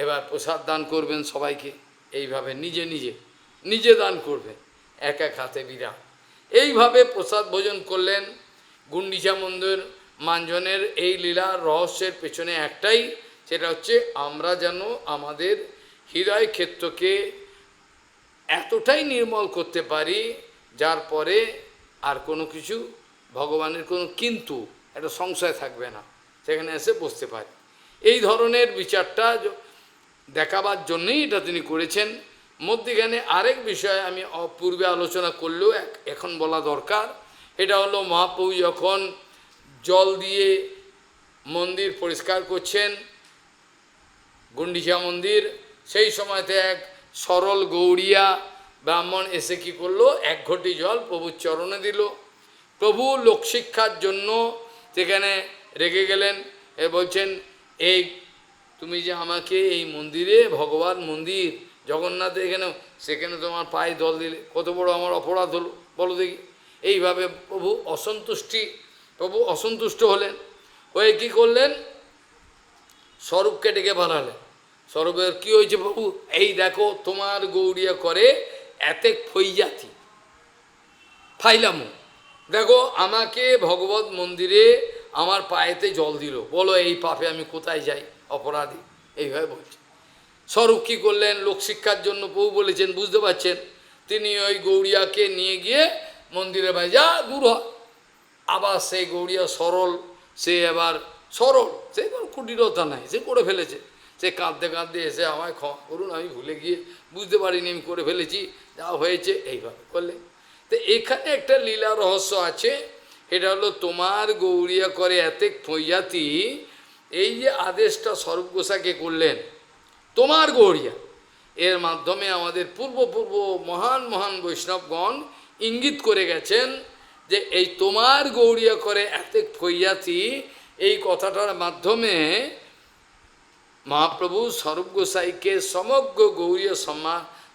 এবার প্রসাদ দান করবেন সবাইকে। এইভাবে নিজে দান করবেন, এক এক হাতে বিরাট। এইভাবে প্রসাদ ভোজন করলেন। গুন্ডিচা মন্দির মাঞ্জনের এই লীলার রহস্যের পেছনে একটাই, সেটা হচ্ছে আমরা যেন আমাদের হৃদয় ক্ষেত্রকে এতটাই নির্মল করতে পারি, যার পরে আর কোনো কিছু ভগবানের কোনো কিন্তু একটা সংশয় থাকবে না, সেখানে এসে বসতে পারি। এই ধরনের বিচারটা দেখাবার জন্যই এটা তিনি করেছেন। মধ্যেখানে আরেক বিষয় আমি পূর্বে আলোচনা করলেও এখন বলা দরকার। এটা হলো মহাপ্রভু যখন জল দিয়ে মন্দির পরিষ্কার করছেন, গুন্ডিচা মন্দির, সেই সময়তে এক সরল গৌড়িয়া ব্রাহ্মণ এসে কী করলো? এক ঘটি জল প্রভুর চরণে দিল। প্রভু লোকশিক্ষার জন্য সেখানে রেগে গেলেন, এ বলছেন, এই তুমি যে আমাকে এই মন্দিরে, ভগবান মন্দির জগন্নাথ, সেখানে তোমার পায়ে জল দিলে, কত বড় আমার অপরাধ হলো বলো দেখি। এইভাবে প্রভু অসন্তুষ্ট হলেন। হয়ে কী করলেন? স্বরূপকে ডেকে পাঠালেন। স্বরূপের কী হয়েছে প্রভু? এই দেখো তোমার গৌড়িয়া করে এতেক ফৈজাতি ফাইলামু, দেখো আমাকে ভগবত মন্দিরে আমার পায়েতে জল দিল, বলো এই পাপে আমি কোথায় যাই, অপরাধী। এইভাবে বলছে। স্বরূপ কী করলেন? লোকশিক্ষার জন্য প্রভু বলেছেন, বুঝতে পারছেন, তিনি ওই গৌড়িয়াকে নিয়ে গিয়ে মন্দিরে ভাই যা দূর হয়। আবার সেই গৌড়িয়া সরল, সে এবার সরল, সে কোনো কুটিরতা নাই, সে করে ফেলেছে। সে কাঁদতে কাঁদতে এসে আমায় ক্ষমা করুন, আমি ভুলে গিয়ে বুঝতে পারিনি, আমি করে ফেলেছি, যা হয়েছে। এইভাবে করলে তো এখানে একটা লীলা রহস্য আছে। এটা হলো তোমার গৌড়িয়া করে এতেক ফৈজাতি, এই যে আদেশটা স্বরূপ গোসাইকে করলেন, তোমার গৌড়িয়া, এর মাধ্যমে আমাদের পূর্ব মহান মহান বৈষ্ণবগণ ইঙ্গিত করে গেছেন যে এই তোমার গৌড়িয়া করে এতেক ফৈজাতি, এই কথাটার মাধ্যমে মহাপ্রভু স্বরূপ গোসাইকে সমগ্র গৌড়ীয়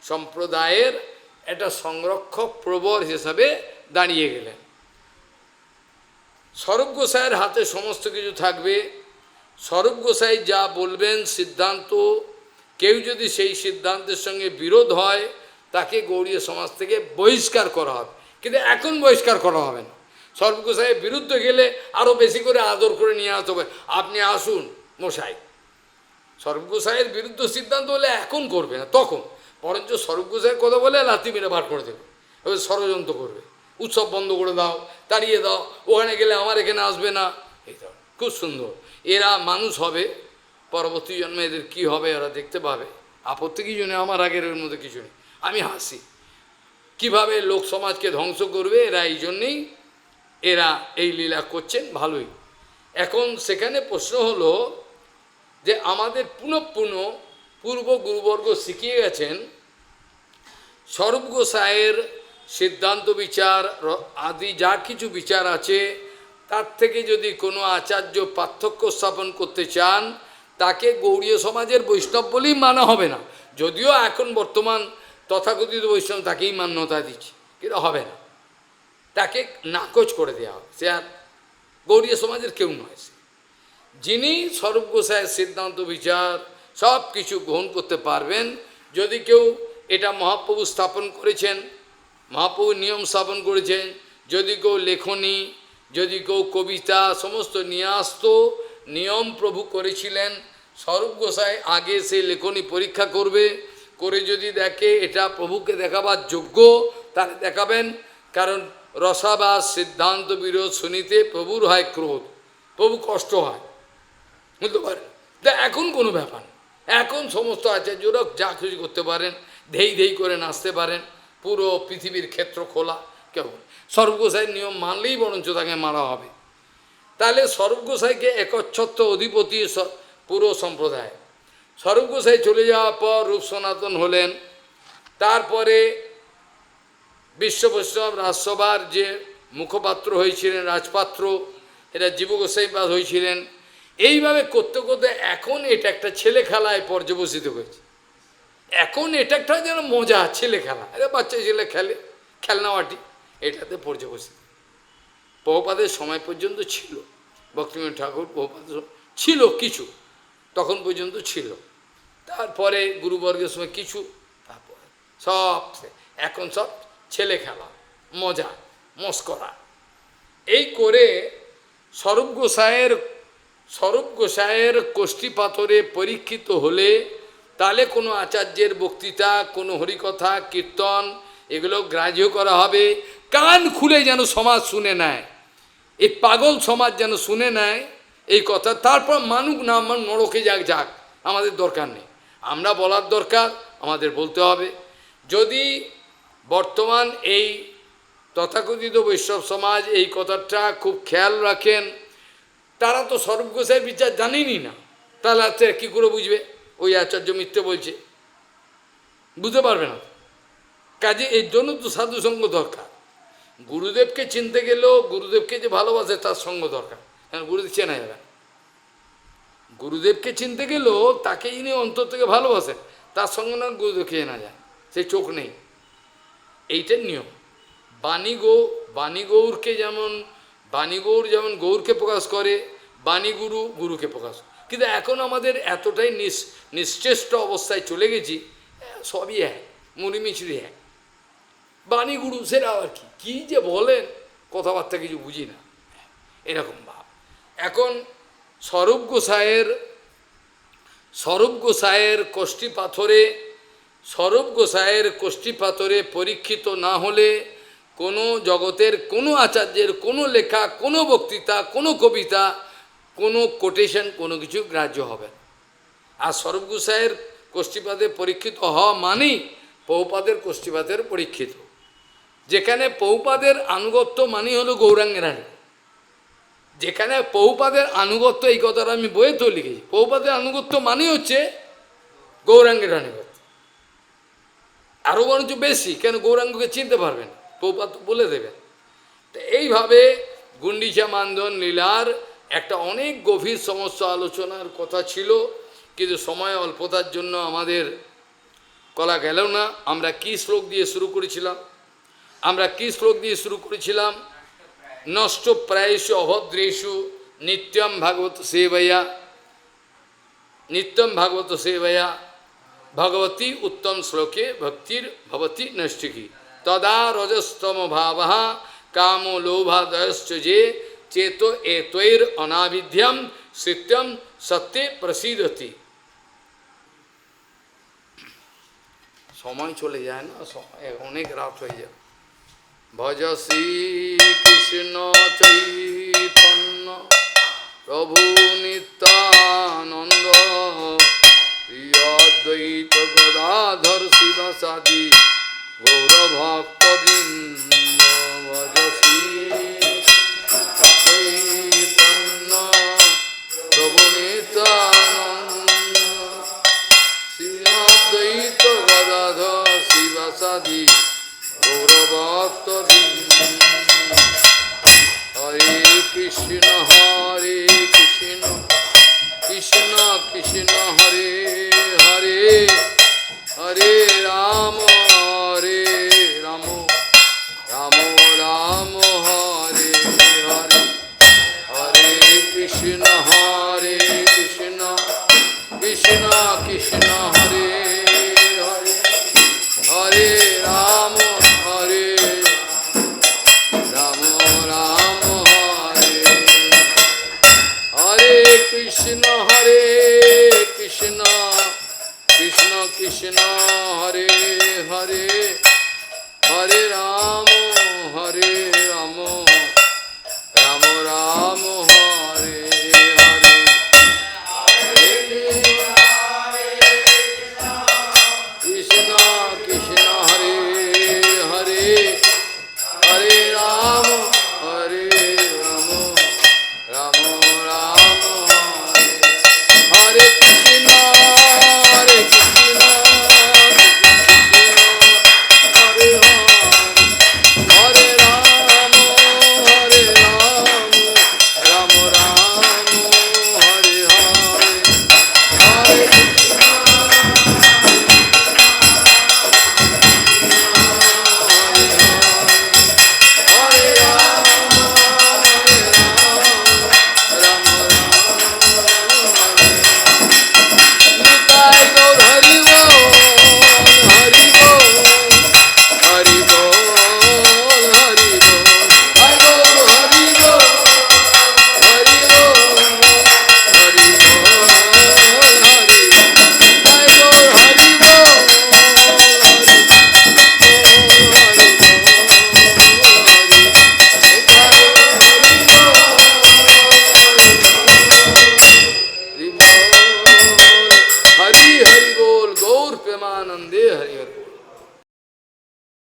সম্প্রদায়ের একটা সংরক্ষক প্রবর হিসাবে দাঁড়িয়ে গেলেন। স্বরূপ গোসাইয়ের হাতে সমস্ত কিছু থাকবে। স্বরূপ গোসাই যা বলবেন সিদ্ধান্ত, কেউ যদি সেই সিদ্ধান্তের সঙ্গে বিরোধ হয়, তাকে গৌড়ীয় সমাজ থেকে বহিষ্কার করা হবে। কিন্তু এখন বহিষ্কার করা হবে না। স্বরূপ গোসাইয়ের বিরুদ্ধে গেলে আরও বেশি করে আদর করে নিয়ে আসতে হবে, আপনি আসুন মশাই। স্বরূপ গোসাইয়ের বিরুদ্ধে সিদ্ধান্ত হলে এখন করবে না, তখন বরঞ্চ স্বরূপ গোসাইয়ের কথা বলে লাথি মেরে বার করে দেবে, এবার ষড়যন্ত্র করবে, উৎসব বন্ধ করে দাও, তাড়িয়ে দাও, ওখানে গেলে আমার এখানে আসবে না। এই তো খুব সুন্দর, এরা মানুষ হবে, পরবর্তী জন্মে এদের কী হবে ওরা দেখতে পাবে। আপত্তি কিছু নেই, আমার আগের এর মধ্যে কিছু নেই, আমি হাসি। কিভাবে লোক সমাজকে ধ্বংস করবে এরা, এই জন্যেই এরা এই লীলা করছেন, ভালোই। এখন সেখানে প্রশ্ন হলো যে আমাদের পূর্ব গুরুবর্গ শিখিয়ে গেছেন স্বরূপ গোসাইয়ের সিদ্ধান্ত বিচার আদি যা কিছু বিচার আছে, তার থেকে যদি কোনো আচার্য পার্থক্য স্থাপন করতে চান, তাকে গৌড়ীয় সমাজের বৈষ্ণব বলেই মানা হবে না। যদিও এখন বর্তমান তথাকথিত বৈষ্ণব তাকেই মান্যতা দিচ্ছে, কিন্তু হবে না, তাকে নাকচ করে দেওয়া হবে, সে আর গৌড়ীয় সমাজের কেউ নয়। সে যিনি স্বরূপ গোসাইয়ের সিদ্ধান্ত বিচার সব কিছু গ্রহণ করতে পারবেন। যদি কেউ এটা মহাপ্রভু স্থাপন করেছেন, মহাপ্রভু নিয়ম স্থাপন করেছেন, যদি কেউ লেখনী, যদি কেউ কবিতা সমস্ত নিয়ে আসতো, নিয়ম প্রভু করেছিলেন। স্বরূপ গোসাই আগে সেই লেখনী পরীক্ষা করবে, করে যদি দেখে এটা প্রভুকে দেখাবার যোগ্য তাহলে দেখাবেন। কারণ রসাবাস সিদ্ধান্ত বিরোধ শুনিতে প্রভুর হয় ক্রোধ, প্রভু কষ্ট হয়, বুঝতে পারেন। তা এখন কোনো ব্যাপার না, এখন সমস্ত আচার্যরা যা খুশি করতে পারেন, ধেই ধেই করে নাচতে পারেন, পুরো পৃথিবীর ক্ষেত্র খোলা। কেমন স্বরূপ গোসাইয়ের নিয়ম মানলেই বরঞ্চ তাকে মারা হবে। তাহলে স্বরূপ গোসাইকে একচ্ছত্র অধিপতি পুরো সম্প্রদায়। স্বরূপ গোসাই চলে যাওয়ার পর রূপ সনাতন হলেন। তারপরে বিশ্ব বৈষ্ণব রাজসভার যে মুখপাত্র হয়েছিলেন, রাজপাত্র, এটা জীব গোসাইপাদ হয়েছিলেন। এইভাবে করতে করতে এখন এটা একটা ছেলে খেলায় পর্যবসিত হয়েছে। এখন এটা একটা যেন মজা, ছেলে খেলা, এটা বাচ্চা ছেলে খেলে, খেলনাবাটি, এটাতে পর্যবসিত। প্রভুপাদের সময় পর্যন্ত ছিল, ভক্তিবিনোদ ঠাকুর প্রভুপাদ ছিল কিছু, তখন পর্যন্ত ছিল। তারপরে গুরুবর্গের সময় কিছু, তারপরে সব এখন সব ছেলে খেলা, মজা মস্করা। এই করে স্বরূপ গোসাইয়ের কোষ্ঠী পাথরে পরীক্ষিত হলে তাহলে কোনো আচার্যের বক্তৃতা, কোনো হরিকথা কীর্তন এগুলো গ্রাহ্য করা হবে। কান খুলে যেন সমাজ শুনে নেয়, এই পাগল সমাজ যেন শুনে নেয় এই কথা। তারপর মানুক না, আমার নরকে যাক যাক, আমাদের দরকার নেই। আমরা বলার দরকার, আমাদের বলতে হবে। যদি বর্তমান এই তথাকথিত বৈষ্ণব সমাজ এই কথাটা খুব খেয়াল রাখেন, তারা তো স্বরূপ গোসাইয়ের বিচার জানেনই না, তাহলে আচ্ছা কী করে বুঝবে ওই আচার্য মিথ্যে বলছে? বুঝতে পারবে না। কাজে এর জন্য তো সাধুসঙ্গ দরকার। গুরুদেবকে চিনতে গেলেও গুরুদেবকে যে ভালোবাসে তার সঙ্গ দরকার, কারণ গুরুদেব চেনা যাবে। গুরুদেবকে চিনতে গেলেও তাকে যিনি অন্তর থেকে ভালোবাসেন তার সঙ্গে না গুরুদেবকে চেনা যায়, সে চোখ নেই। এইটার নিয়ম। বাণীগৌরকে যেমন বাণীগৌর যেমন গৌরকে প্রকাশ করে, বাণীগুরু গুরুকে প্রকাশ করে। কিন্তু এখন আমাদের এতটাই নিশ্চেষ্ট অবস্থায় চলে গেছি, সবই এক, মুড়িমিচড়ি এক। বাণীগুরু সেটা আবার কি যে বলেন, কথাবার্তা কিছু বুঝি না, এরকম ভাব। এখন স্বরূপ গোসাইয়ের কোষ্ঠী পাথরে পরীক্ষিত না হলে কোনো জগতের কোনো আচার্যের কোনো লেখা, কোনো বক্তৃতা, কোনো কবিতা, কোনো কোটেশন, কোনো কিছু গ্রাহ্য হবে। আর স্বরূপ গোসাইয়ের কোষ্ঠীপাতে পরীক্ষিত হওয়া মানেই প্রভুপাদের কোষ্ঠীপাতের পরীক্ষিত। যেখানে প্রভুপাদের আনুগত্য মানেই হলো গৌরাঙ্গের আনুগত্য। যেখানে প্রভুপাদের আনুগত্য, এই কথাটা আমি বইয়ে তো লিখেছি, প্রভুপাদের আনুগত্য মানেই হচ্ছে গৌরাঙ্গের আনুগত্য। আরও বরঞ্চ বেশি, কেন গৌরাঙ্গকে চিনতে পারবেন, প্রভুপাদ বলে দেবেন। তো এইভাবে গুন্ডিচা মানধন লীলার একটা অনেক গভীর সমস্ত আলোচনার কথা ছিল, কিন্তু সময় অল্পতার জন্য আমাদের কলা গেল না। আমরা কি শ্লোক দিয়ে শুরু করেছিলাম? নষ্ট প্রায়শু অভদ্রেষু নিত্যম ভাগবত সেবয়া ভগবতী উত্তম শ্লোকে ভক্তির ভবতি নষ্টিকি তদা রজস্তম ভাব কামো লোভাদয়শ্চ যে চেতো এতৈর অনাবিধ্যম সত্যম সত্যে প্রসিদ্ধতি। সময় চলে যায় না, অনেক রাত হয়ে যায়। ভজ শ্রী কৃষ্ণ চৈতন্য প্রভু নিত্যানন্দ অদ্বৈত গদাধর শিবাসাদি গৌরভক্তবৃন্দ। ভজ শ্রী চৈতন্য প্রভু নিত্যানন্দ শ্রী অদ্বৈত গদাধর শিবাসাদি